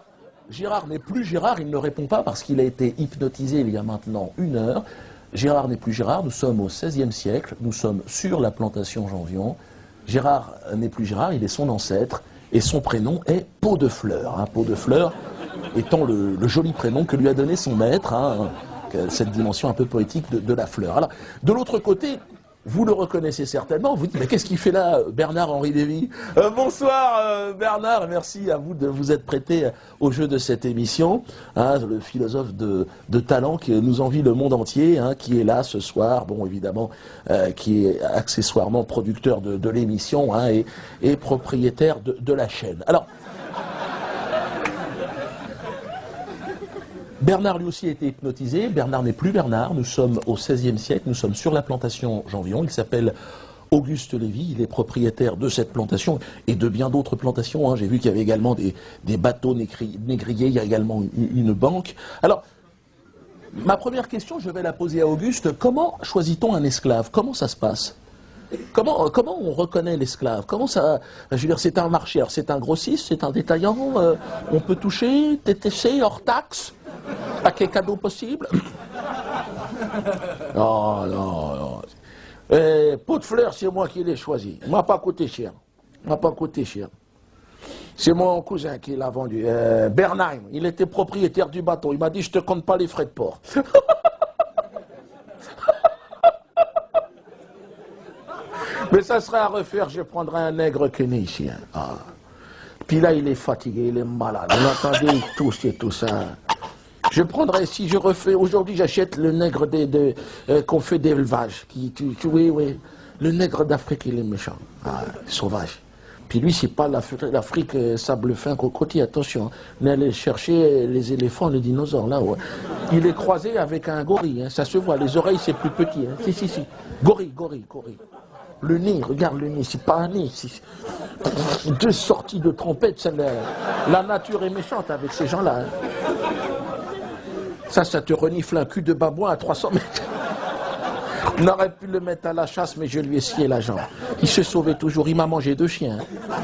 Gérard n'est plus Gérard, il ne répond pas parce qu'il a été hypnotisé il y a maintenant 1 heure. Gérard n'est plus Gérard, nous sommes au XVIe siècle, nous sommes sur la plantation Janvion. Gérard n'est plus Gérard, il est son ancêtre. Et son prénom est Pot de Fleur. Hein, Pot de Fleur étant le joli prénom que lui a donné son maître, hein, cette dimension un peu poétique de la fleur. Alors, de l'autre côté, vous le reconnaissez certainement, vous dites, mais qu'est-ce qu'il fait là, Bernard-Henri Lévy? Bonsoir Bernard, merci à vous de vous être prêté au jeu de cette émission. Hein, le philosophe de talent qui nous envie le monde entier, hein, qui est là ce soir, bon évidemment, qui est accessoirement producteur de l'émission, hein, et propriétaire de la chaîne. Alors, Bernard lui aussi a été hypnotisé. Bernard n'est plus Bernard. Nous sommes au XVIe siècle. Nous sommes sur la plantation Janvion. Il s'appelle Auguste Lévy. Il est propriétaire de cette plantation et de bien d'autres plantations. Hein. J'ai vu qu'il y avait également des bateaux négriers. Il y a également une banque. Alors, ma première question, je vais la poser à Auguste. Comment choisit-on un esclave? Comment ça se passe? Comment on reconnaît l'esclave? Comment ça? Je veux dire, c'est un marché. Alors, c'est un grossiste, c'est un détaillant. On peut toucher, TTC, hors taxe. Paquet cadeau possible? Non, non, non. Pot de Fleur, c'est moi qui l'ai choisi. Il m'a pas coûté cher. Il m'a pas coûté cher. C'est mon cousin qui l'a vendu. Bernheim, il était propriétaire du bateau. Il m'a dit, je te compte pas les frais de port. Mais ça serait à refaire, je prendrais un nègre kénésien. Ah. Puis là, il est fatigué, il est malade. Vous entendez, il tousse et tout ça. Je prendrais, si je refais, aujourd'hui j'achète le nègre qu'on fait d'élevage. Oui, oui. Le nègre d'Afrique, il est méchant. Ah, sauvage. Puis lui, c'est pas l'Afrique sable fin cocotier, attention. On est allé chercher les éléphants, les dinosaures, là. Ouais. Il est croisé avec un gorille, hein, ça se voit. Les oreilles, c'est plus petit. Hein. Si. Gorille. Le nez, regarde le nez, c'est pas un nez. 2 sorties de trompette, la nature est méchante avec ces gens-là. Hein. Ça te renifle un cul de babouin à 300 mètres. On aurait pu le mettre à la chasse, mais je lui ai scié la jambe. Il se sauvait toujours. Il m'a mangé 2 chiens. Hein.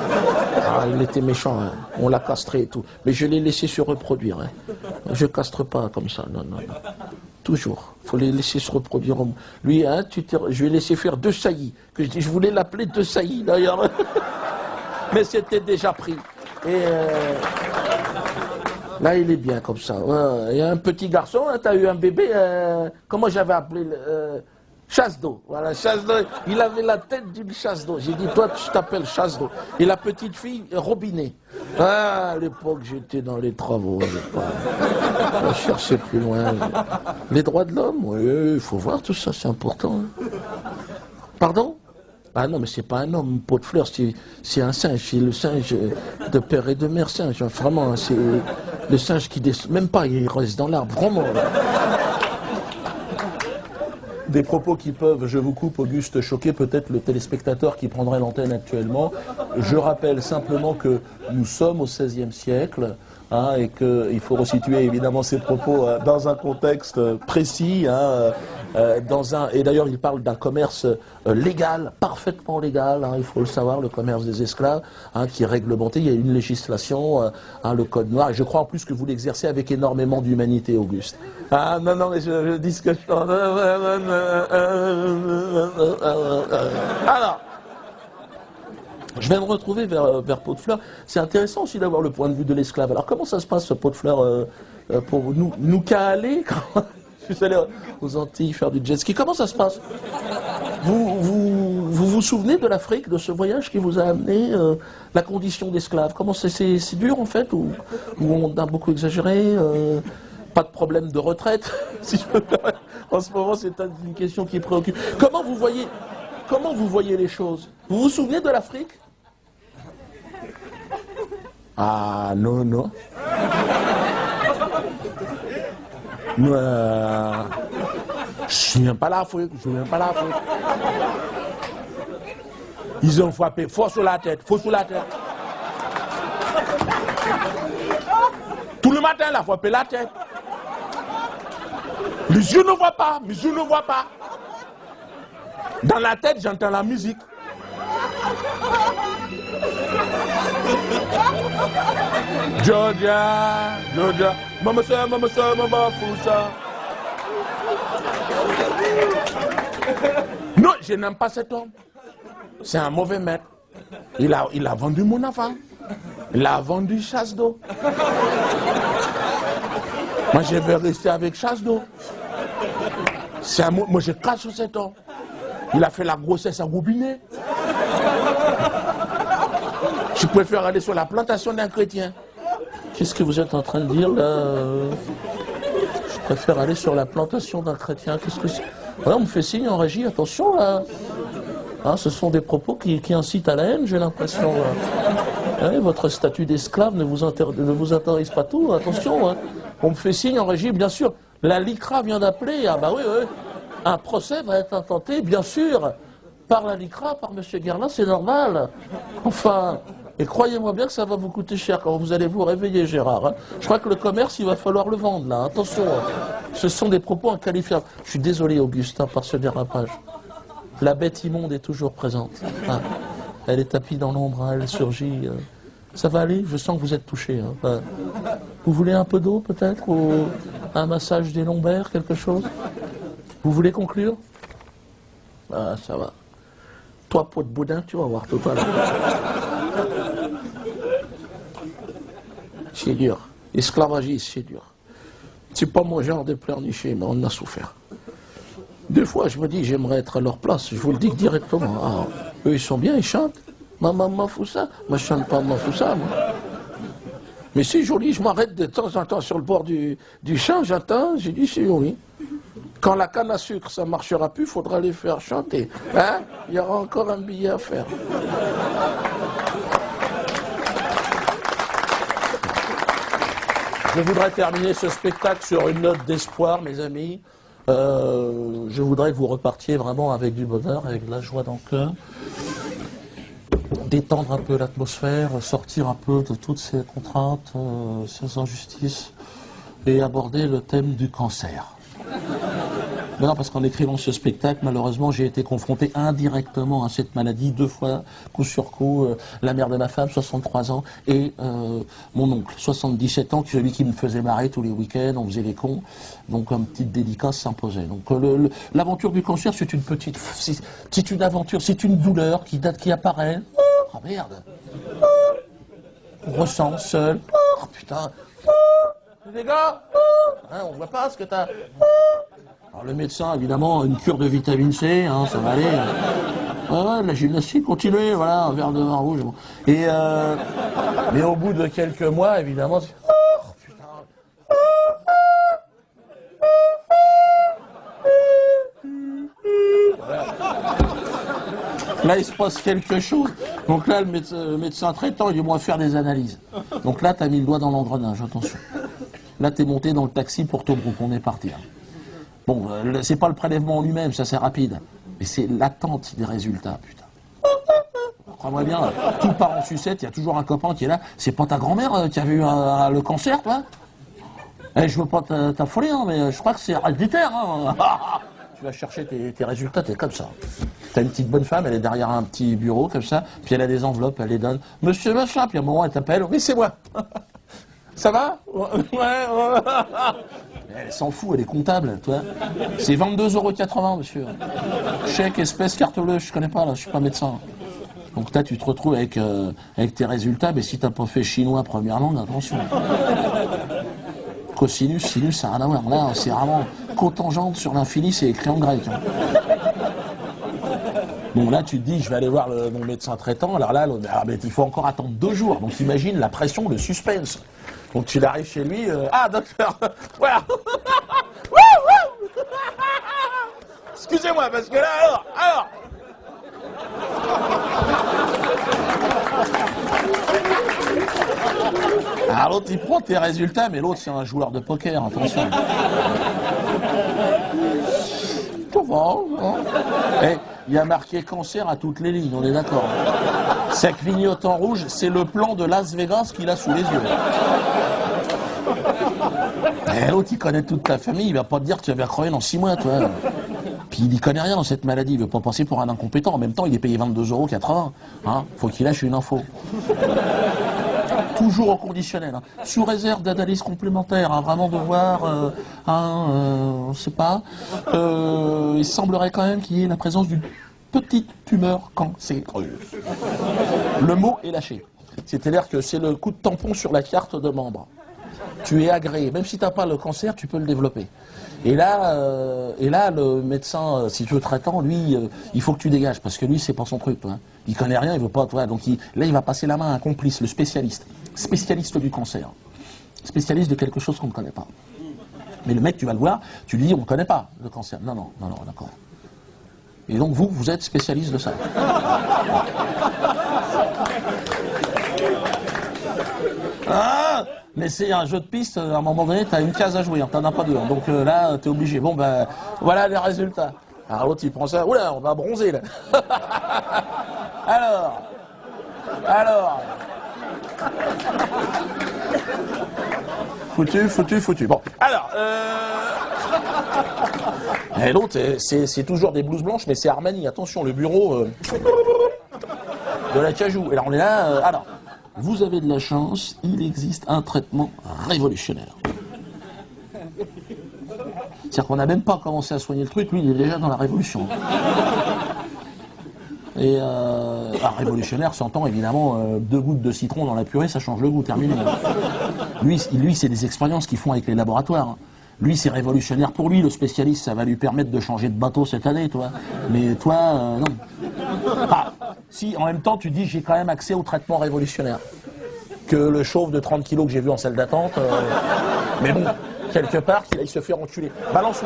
Ah, il était méchant. Hein. On l'a castré et tout. Mais je l'ai laissé se reproduire. Hein. Je castre pas comme ça. Non. Toujours. Il faut les laisser se reproduire. Lui, hein, je lui ai laissé faire 2 saillies. Je voulais l'appeler 2 saillies, d'ailleurs. Mais c'était déjà pris. Et... là, il est bien comme ça. Il y a un petit garçon, hein, tu as eu un bébé, comment j'avais appelé chasse d'eau. Voilà, chasse d'eau. Il avait la tête d'une chasse d'eau. J'ai dit, toi, tu t'appelles chasse d'eau. Et la petite fille, robinet. Ah, à l'époque, j'étais dans les travaux. Je cherchais plus loin. Les droits de l'homme, oui, il faut voir tout ça, c'est important. Hein. Pardon? Ah non, mais c'est pas un homme, pot de fleurs, c'est un singe, c'est le singe de père et de mère singe. Vraiment, c'est le singe qui descend, même pas, il reste dans l'arbre, vraiment. Des propos qui peuvent, je vous coupe Auguste, choquer peut-être le téléspectateur qui prendrait l'antenne actuellement. Je rappelle simplement que nous sommes au XVIe siècle, hein, et qu'il faut resituer évidemment ces propos dans un contexte précis, hein, et d'ailleurs il parle d'un commerce légal, parfaitement légal, hein, il faut le savoir, le commerce des esclaves, hein, qui est réglementé, il y a une législation, hein, le code noir, et je crois en plus que vous l'exercez avec énormément d'humanité, Auguste. Ah non, non, mais je dis ce que je pense. Alors, je vais me retrouver vers Pot de Fleurs. C'est intéressant aussi d'avoir le point de vue de l'esclave. Alors comment ça se passe, ce Pot de Fleurs, pour nous caler quand je suis allé aux Antilles faire du jet ski? Comment ça se passe? Vous souvenez de l'Afrique, de ce voyage qui vous a amené la condition d'esclave? Comment c'est dur en fait, ou on a beaucoup exagéré? Pas de problème de retraite, si je peux me permettre. En ce moment, c'est une question qui préoccupe. Comment vous voyez les choses? Vous vous souvenez de l'Afrique? Ah, non, non. Je ne souviens pas l'Afrique, je ne souviens pas l'Afrique. Ils ont frappé fort sur la tête, fort sur la tête. Tout le matin, il a frappé la tête. Les yeux ne voient pas, mes yeux ne voient pas. Dans la tête, j'entends la musique. Georgia, Georgia, maman ça, maman foussa. Non, je n'aime pas cet homme. C'est un mauvais maître. Il a vendu mon enfant. Il a vendu chasse d'eau. Moi, je vais rester avec chasse d'eau. Moi, je crache sur cet homme. Il a fait la grossesse à Goubinet. Je préfère aller sur la plantation d'un chrétien. Qu'est-ce que vous êtes en train de dire, là? Je préfère aller sur la plantation d'un chrétien. Qu'est-ce que c'est? Voilà, on me fait signe en régie, attention, là. Hein, ce sont des propos qui incitent à la haine, j'ai l'impression. Hein, votre statut d'esclave ne vous intéresse pas tout, attention. Hein. On me fait signe en régie, bien sûr. La LICRA vient d'appeler. Ah bah oui, oui. Un procès va être intenté, bien sûr, par la LICRA, par M. Guerlain, c'est normal. Enfin, et croyez-moi bien que ça va vous coûter cher quand vous allez vous réveiller, Gérard. Hein. Je crois que le commerce, il va falloir le vendre, là. Attention, ce sont des propos inqualifiables. Je suis désolé, Augustin, par ce dérapage. La bête immonde est toujours présente. Ah, elle est tapie dans l'ombre, hein, elle surgit. Ça va aller? Je sens que vous êtes touché. Hein. Vous voulez un peu d'eau, peut-être? Ou un massage des lombaires, quelque chose? Vous voulez conclure? Ah, ça va. Toi, pot de boudin, tu vas voir tout à l'heure. C'est dur. Esclavagisme, c'est dur. C'est pas mon genre de pleurnicher, mais on en a souffert. Des fois, je me dis, j'aimerais être à leur place. Je vous le dis directement. Ah, eux, ils sont bien, ils chantent. Maman Foussa. Moi, je chante pas Maman Foussa, moi. Mais c'est joli, je m'arrête de temps en temps sur le bord du champ, j'attends, j'ai dit, c'est joli. Quand la canne à sucre, ça ne marchera plus, il faudra les faire chanter. Hein? Il y aura encore un billet à faire. Je voudrais terminer ce spectacle sur une note d'espoir, mes amis. Je voudrais que vous repartiez vraiment avec du bonheur, avec de la joie dans le cœur. Détendre un peu l'atmosphère, sortir un peu de toutes ces contraintes, ces injustices, et aborder le thème du cancer. Mais non, parce qu'en écrivant ce spectacle, malheureusement, j'ai été confronté indirectement à cette maladie, 2 fois, coup sur coup. La mère de ma femme, 63 ans, et mon oncle, 77 ans, celui qui me faisait marrer tous les week-ends, on faisait les cons. Donc, une petite dédicace s'imposait. Donc, l'aventure du cancer, c'est une petite... C'est une aventure, c'est une douleur qui apparaît. Oh, merde. On ressent seul. Oh, putain. Les gars, hein, on voit pas ce que t'as... Alors le médecin, évidemment, une cure de vitamine C, hein, ça va aller. Ouais, la gymnastique, continuez, voilà, un verre de vin rouge. Bon. Et mais au bout de quelques mois, évidemment, oh, putain. Voilà. Là, il se passe quelque chose. Donc là, le médecin traitant, il dit, on va faire des analyses. Donc là, tu as mis le doigt dans l'engrenage, attention. Là, tu es monté dans le taxi pour Tobruk, on est parti. Hein. Bon, c'est pas le prélèvement en lui-même, ça c'est rapide. Mais c'est l'attente des résultats, putain. Crois-moi bien, tout part en sucette, il y a toujours un copain qui est là. C'est pas ta grand-mère qui avait eu le cancer, toi? Je veux pas t'affoler, hein, mais je crois que c'est héréditaire. Hein. Tu vas chercher tes résultats, t'es comme ça. T'as une petite bonne femme, elle est derrière un petit bureau, comme ça, puis elle a des enveloppes, elle les donne. Monsieur machin, puis à un moment, elle t'appelle. Oui, c'est moi. Ça va? Ouais. Elle s'en fout, elle est comptable, toi. C'est 22,80 €, monsieur. Chèque, espèce, carte bleue, je connais pas, là, je suis pas médecin. Donc là, tu te retrouves avec tes résultats, mais si t'as pas fait chinois première langue, attention. Cosinus, sinus, ça n'a rien à voir. Là, c'est vraiment cotangente sur l'infini, c'est écrit en grec. Hein. Bon, là, tu te dis, je vais aller voir mon médecin traitant. Alors là, mais il faut encore attendre 2 jours. Donc, imagine la pression, le suspense. Donc, tu arrives chez lui. Ah, docteur, voilà. Excusez-moi, parce que là, alors. Alors l'autre il prend tes résultats, mais l'autre c'est un joueur de poker, attention. Ça va, hein. Il y a marqué cancer à toutes les lignes, on est d'accord. Ça clignote en rouge, c'est le plan de Las Vegas qu'il a sous les yeux. Et l'autre il connaît toute ta famille, il va pas te dire que tu vas crever dans 6 mois, toi. Puis il n'y connaît rien dans cette maladie, il ne veut pas passer pour un incompétent. En même temps, il est payé 22,80 €. Hein, faut qu'il lâche une info. Toujours au conditionnel. Hein. Sous réserve d'analyse complémentaire, hein, vraiment de voir, on ne sait pas. Il semblerait quand même qu'il y ait la présence d'une petite tumeur cancéreuse. Le mot est lâché. C'est-à-dire que c'est le coup de tampon sur la carte de membre. Tu es agréé. Même si tu n'as pas le cancer, tu peux le développer. Et là, le médecin, si tu veux traitant, lui, il faut que tu dégages, parce que lui, c'est pas son truc. Hein. Il connaît rien, il veut pas, toi. Donc là, il va passer la main à un complice, le spécialiste. Spécialiste du cancer. Spécialiste de quelque chose qu'on ne connaît pas. Mais le mec, tu vas le voir, tu lui dis, on ne connaît pas le cancer. Non, d'accord. Et donc, vous êtes spécialiste de ça. Ah, mais c'est un jeu de piste, à un moment donné, tu as une case à jouer, t'en as pas deux. Donc là, tu es obligé. Bon, ben, voilà les résultats. Alors l'autre, il prend ça. Oula, on va bronzer, là. Alors. Foutu. Bon, alors. Et l'autre, c'est toujours des blouses blanches, mais c'est Armani. Attention, le bureau de la Cajou. Et là, on est là. Alors. Vous avez de la chance, il existe un traitement révolutionnaire. C'est-à-dire qu'on n'a même pas commencé à soigner le truc, lui il est déjà dans la révolution. Et révolutionnaire s'entend évidemment 2 gouttes de citron dans la purée, ça change le goût, terminé. Lui c'est des expériences qu'ils font avec les laboratoires. Lui c'est révolutionnaire pour lui, le spécialiste, ça va lui permettre de changer de bateau cette année, toi. Mais toi, non. Ah, si en même temps tu dis j'ai quand même accès au traitement révolutionnaire. Que le chauve de 30 kilos que j'ai vu en salle d'attente, mais bon, quelque part qu'il aille se faire enculer. Balance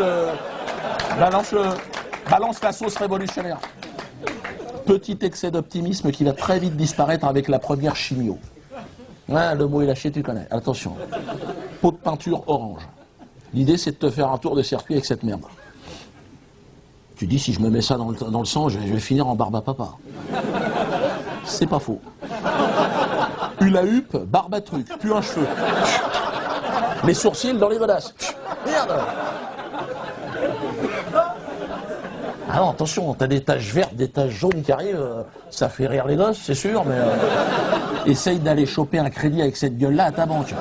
la sauce révolutionnaire. Petit excès d'optimisme qui va très vite disparaître avec la première chimio. Ouais, le mot est lâché, tu connais. Attention. Pot de peinture orange. L'idée c'est de te faire un tour de circuit avec cette merde. Tu dis, si je me mets ça dans le sang, je vais finir en barbe à papa. C'est pas faux. Hula huppe, barbe à truc, plus un cheveu. Les sourcils dans les godasses. Merde. Ah non, attention, t'as des taches vertes, des taches jaunes qui arrivent, ça fait rire les gosses, c'est sûr, mais essaye d'aller choper un crédit avec cette gueule-là à ta banque.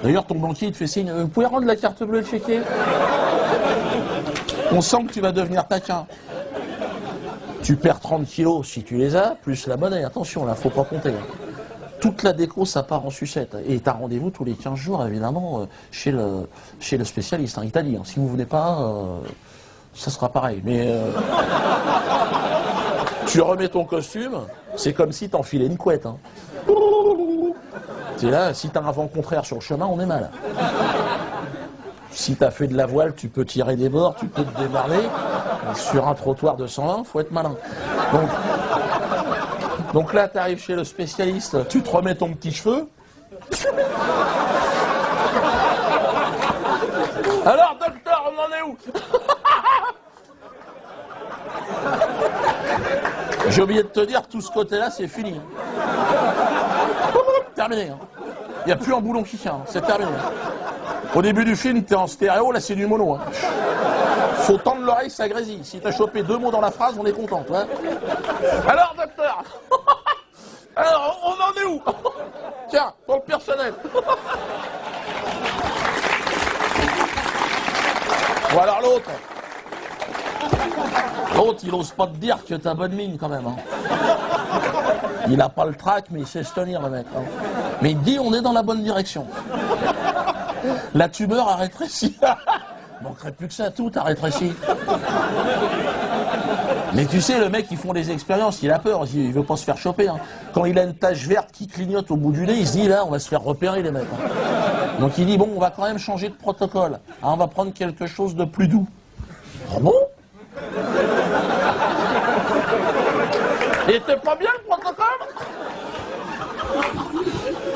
D'ailleurs, ton banquier, il te fait signe, vous pouvez rendre la carte bleue, le chéquier? On sent que tu vas devenir taquin. Tu perds 30 kilos si tu les as, plus la monnaie. Attention, là, faut pas compter. Toute la déco, ça part en sucette. Et tu as rendez-vous tous les 15 jours, évidemment, chez le spécialiste. Hein, il t'a dit, hein, si vous ne venez pas, ça sera pareil. Mais tu remets ton costume, c'est comme si t'enfilais une couette. Hein. C'est là, si t'as un vent contraire sur le chemin, on est mal. Si t'as fait de la voile, tu peux tirer des bords, tu peux te démarrer. Sur un trottoir de 120, faut être malin. Donc là, tu arrives chez le spécialiste, tu te remets ton petit cheveu. Alors, docteur, on en est où? J'ai oublié de te dire, tout ce côté-là, c'est fini. Terminé. Il n'y a plus un boulon qui tient, c'est terminé. Au début du film, t'es en stéréo, là c'est du mono. Faut tendre l'oreille, ça grésille. Si t'as chopé 2 mots dans la phrase, on est content, toi. Alors, docteur, alors, on en est où? Tiens, pour le personnel. Ou alors l'autre. L'autre, il ose pas te dire que t'as bonne mine quand même. Il a pas le trac, mais il sait se tenir, le mec. Mais il te dit, on est dans la bonne direction. La tumeur a rétréci. Il manquerait plus que ça, tout a rétréci. Mais tu sais, le mec, ils font des expériences, il a peur, il veut pas se faire choper. Quand il a une tache verte qui clignote au bout du nez, il se dit, là, on va se faire repérer, les mecs. Donc il dit, bon, on va quand même changer de protocole. On va prendre quelque chose de plus doux. Ah bon? Et t'es pas bien le protocole?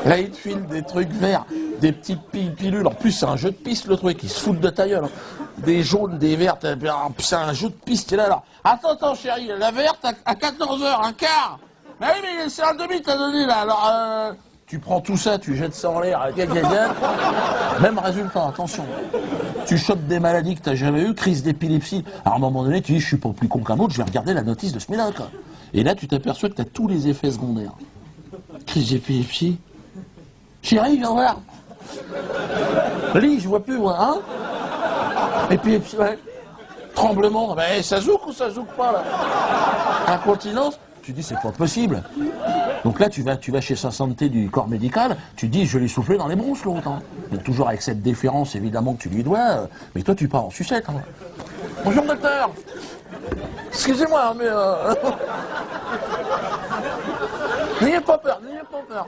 Là, il te file des trucs verts, des petites pilules. En plus, c'est un jeu de piste, le truc. Ils se foutent de ta gueule. Des jaunes, des vertes. C'est un jeu de piste. Là, alors. Attends, chérie. La verte à 14h, un quart. Mais oui, mais c'est un demi, t'as donné, là. Alors, tu prends tout ça, tu jettes ça en l'air. Même résultat, attention. Tu chopes des maladies que t'as jamais eues, crise d'épilepsie. Alors, à un moment donné, tu dis, je suis pas plus con qu'un autre, je vais regarder la notice de ce miracle. Et là, tu t'aperçois que t'as tous les effets secondaires. Crise d'épilepsie. Chérie, viens voir. Lis, je vois plus, moi, hein. Et puis, ouais. Tremblement, ben, ça zouk ou ça zouk pas, là? Incontinence, tu dis, c'est pas possible. Donc là, tu vas chez sa santé du corps médical, tu dis, je vais lui souffler dans les bronches, l'autre. Hein. Donc toujours avec cette déférence, évidemment, que tu lui dois, mais toi, tu pars en sucette. Hein. Bonjour, docteur. Excusez-moi, mais... N'ayez pas peur, n'ayez pas peur.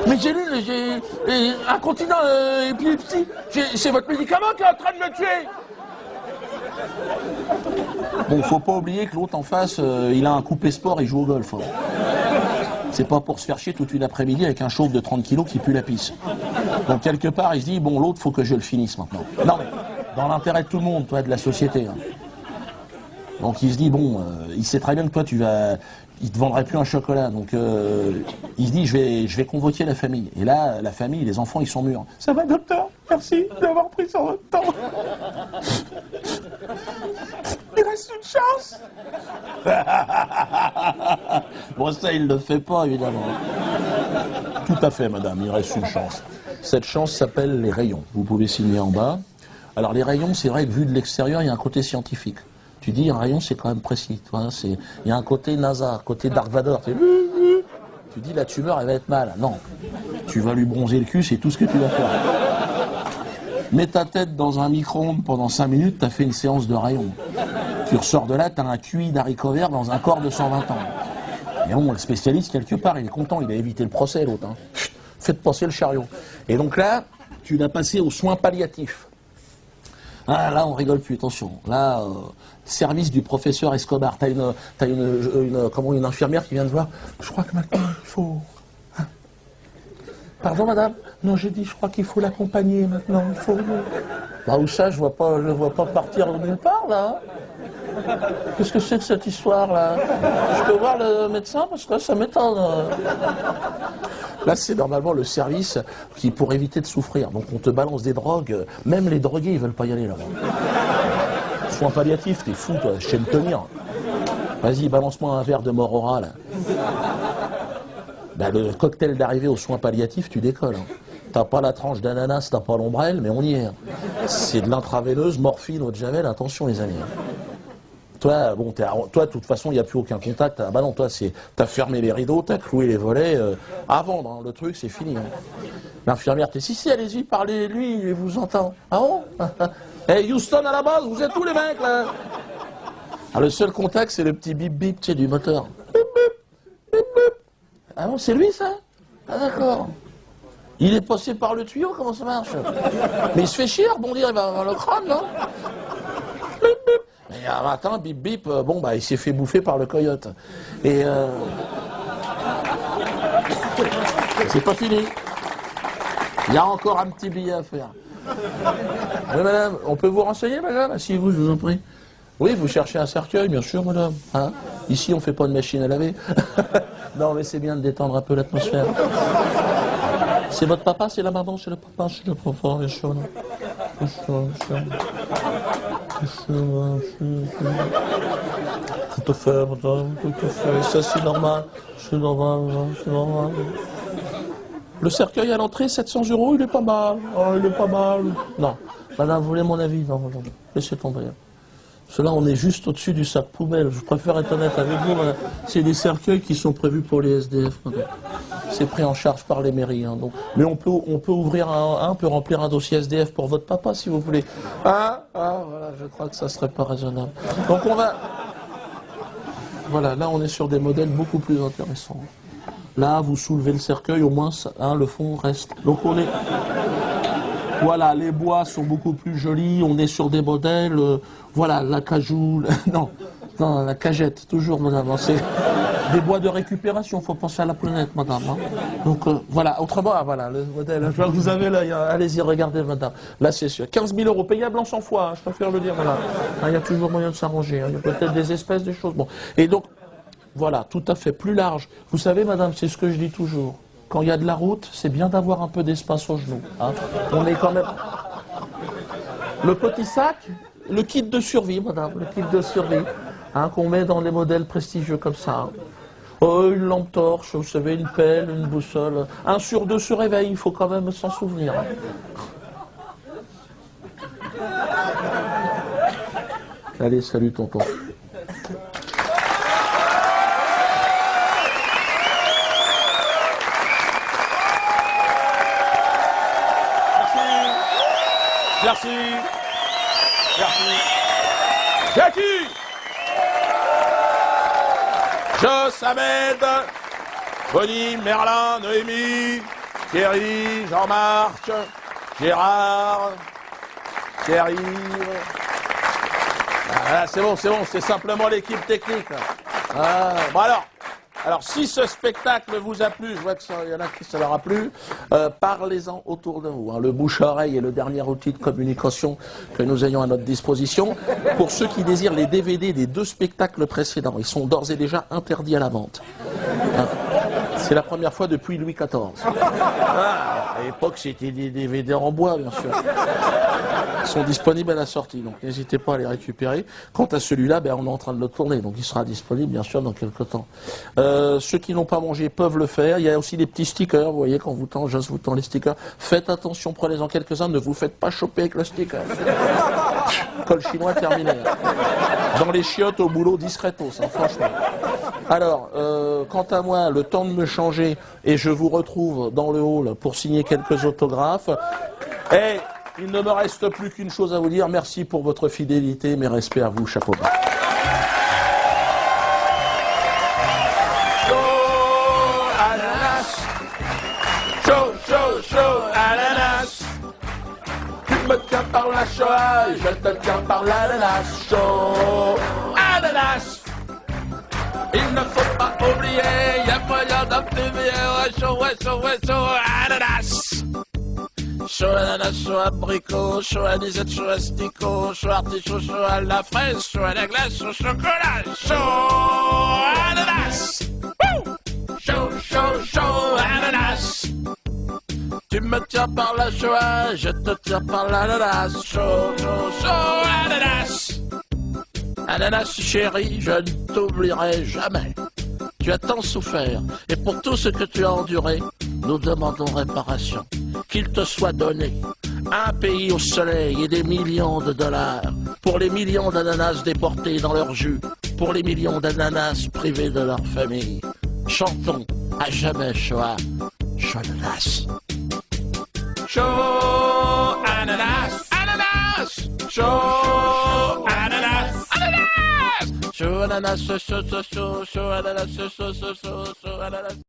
Mais j'ai lu, incontinent, épilepsie. C'est votre médicament qui est en train de me tuer. Bon, faut pas oublier que l'autre en face, il a un coupé sport et il joue au golf. Hein. C'est pas pour se faire chier toute une après-midi avec un chauve de 30 kilos qui pue la pisse. Donc quelque part, il se dit, bon, l'autre, faut que je le finisse maintenant. Non, mais dans l'intérêt de tout le monde, toi, de la société. Hein. Donc il se dit, bon, il sait très bien que toi, il te vendrait plus un chocolat. Donc il se dit, je vais convoquer la famille. Et là, la famille, les enfants, ils sont mûrs. Ça va, docteur? Merci d'avoir pris sur votre temps. Il reste une chance. Bon, ça, il ne le fait pas, évidemment. Tout à fait, madame, il reste une chance. Cette chance s'appelle les rayons. Vous pouvez signer en bas. Alors, les rayons, c'est vrai que vu de l'extérieur, il y a un côté scientifique. Tu dis, un rayon, c'est quand même précis. Il y a un côté NASA, un côté Dark Vador. Tu dis, la tumeur, elle va être mal. Non. Tu vas lui bronzer le cul, c'est tout ce que tu vas faire. Mets ta tête dans un micro-ondes pendant 5 minutes, tu as fait une séance de rayons. Tu ressors de là, tu as un QI d'haricots verts dans un corps de 120 ans. Et bon, le spécialiste, quelque part, il est content, il a évité le procès, l'autre. Hein. Faites passer le chariot. Et donc là, tu l'as passé aux soins palliatifs. Ah, là, on rigole plus, attention. Là, service du professeur Escobar. T'as une infirmière qui vient te voir. Je crois que maintenant, il faut... Hein. Pardon, madame? Non, j'ai dit, je crois qu'il faut l'accompagner maintenant. Il faut... Bah, où ça, je le vois pas partir nulle part, là. Qu'est-ce que c'est que cette histoire, là? Je peux voir le médecin, parce que ça m'étonne. Là, c'est normalement le service qui pour éviter de souffrir. Donc, on te balance des drogues. Même les drogués, ils veulent pas y aller, là-bas. Soins palliatifs, t'es fou, toi. Je sais me tenir. Vas-y, balance-moi un verre de Morora, là. Ben, le cocktail d'arrivée aux soins palliatifs, tu décolles. Hein. T'as pas la tranche d'ananas, t'as pas l'ombrelle, mais on y est. Hein. C'est de l'intraveineuse, morphine, eau de javel. Attention, les amis. Toi, bon, toi, de toute façon, il n'y a plus aucun contact. Ah bah non, toi, t'as fermé les rideaux, t'as cloué les volets. À vendre, hein, le truc, c'est fini. Hein. L'infirmière, t'es si, allez-y, parlez-lui, il vous entend. Ah bon? Hey, Houston, à la base, vous êtes tous les mecs, là. Ah, le seul contact, c'est le petit bip-bip, tu sais, du moteur. Bip-bip, bip-bip. Ah bon, c'est lui, ça? Ah d'accord. Il est passé par le tuyau, comment ça marche? Mais il se fait chier, rebondir, il va avoir le crâne, non? Et un matin, bip bip, bon bah il s'est fait bouffer par le coyote. Et c'est pas fini. Il y a encore un petit billet à faire. Oui madame, on peut vous renseigner madame? Si vous, je vous en prie. Oui, vous cherchez un cercueil, bien sûr madame. Hein, ici on fait pas de machine à laver. Non mais c'est bien de détendre un peu l'atmosphère. C'est votre papa, c'est la maman, c'est le papa, c'est le papa, bien sûr. Tout à fait, madame, tout à fait. Ça, c'est normal. C'est normal, madame, c'est normal. Le cercueil à l'entrée, 700 €, il est pas mal. Oh, il est pas mal. Non. Madame, vous voulez mon avis? Non, madame. Laissez tomber. Cela, on est juste au-dessus du sac poubelle. Je préfère être honnête avec vous, madame. C'est des cercueils qui sont prévus pour les SDF, madame. C'est pris en charge par les mairies. Hein, donc. Mais on peut ouvrir on peut remplir un dossier SDF pour votre papa, si vous voulez. Voilà, je crois que ça serait pas raisonnable. Donc on va... Voilà, là on est sur des modèles beaucoup plus intéressants. Là, vous soulevez le cercueil, au moins, le fond reste. Donc on est... Voilà, les bois sont beaucoup plus jolis, on est sur des modèles, voilà, la cajou, non, la cagette, toujours, madame, hein, c'est des bois de récupération, il faut penser à la planète, madame. Hein. Donc, voilà, autrement, voilà, le modèle, je vois que vous avez là, allez-y, regardez, madame, là, c'est sûr, 15 000 € payable en 100 fois, hein, je préfère le dire, voilà. Il y a toujours moyen de s'arranger, hein, il y a peut-être des espèces, des choses, bon. Et donc, voilà, tout à fait, plus large. Vous savez, madame, c'est ce que je dis toujours. Quand il y a de la route, c'est bien d'avoir un peu d'espace aux genoux. Hein. On est quand même... Le petit sac, le kit de survie, madame, le kit de survie, hein, qu'on met dans les modèles prestigieux comme ça. Hein. Oh, une lampe torche, vous savez, une pelle, une boussole. 1 sur 2 se réveille, il faut quand même s'en souvenir. Hein. Allez, salut tonton. Merci. Merci. Jackie. Jos, Ahmed, Bonnie, Merlin, Noémie, Thierry, Jean-Marc, Gérard, Thierry. Ah, c'est bon, c'est simplement l'équipe technique. Ah, bon alors, si ce spectacle vous a plu, je vois qu'il y en a qui ça leur a plu, parlez-en autour de vous. Hein. Le bouche-oreille est le dernier outil de communication que nous ayons à notre disposition. Pour ceux qui désirent les DVD des 2 spectacles précédents, ils sont d'ores et déjà interdits à la vente. Hein. C'est la première fois depuis Louis XIV. Ah, à l'époque, c'était des DVD en bois, bien sûr. Ils sont disponibles à la sortie, donc n'hésitez pas à les récupérer. Quant à celui-là, ben, on est en train de le tourner, donc il sera disponible, bien sûr, dans quelques temps. Ceux qui n'ont pas mangé peuvent le faire. Il y a aussi des petits stickers, vous voyez, quand Joss vous tend les stickers. Faites attention, prenez-en quelques-uns, ne vous faites pas choper avec le sticker. Col chinois terminé. Dans les chiottes, au boulot, discretos, hein, franchement. Alors, quant à moi, le temps de me changer, et je vous retrouve dans le hall pour signer quelques autographes. Et il ne me reste plus qu'une chose à vous dire. Merci pour votre fidélité, mes respects à vous, chapeau bas. Chaud, ananas. Tu me tiens par la Shoah, je te tiens par l'ananas. Chaud, ananas. Il ne faut pas oublier, y'a moyen d'obtenir chaud, ananas. Chaud ananas, chaud abricot, chaud anisette, chaud asticot, chaud artichaut, chaud à la fraise, chaud à la glace, chaud chocolat, chaud ananas. Chaud ananas. Tu me tiens par la Shoah, je te tiens par l'ananas. Chaud ananas. Ananas chéri, je ne t'oublierai jamais. Tu as tant souffert, et pour tout ce que tu as enduré, nous demandons réparation. Qu'il te soit donné un pays au soleil et des millions de dollars pour les millions d'ananas déportés dans leur jus, pour les millions d'ananas privés de leur famille. Chantons à jamais Shoah, chaud ananas. Chaud ananas, ananas, chaud ananas, ananas, chaud ananas, chaud ananas, chaud ananas.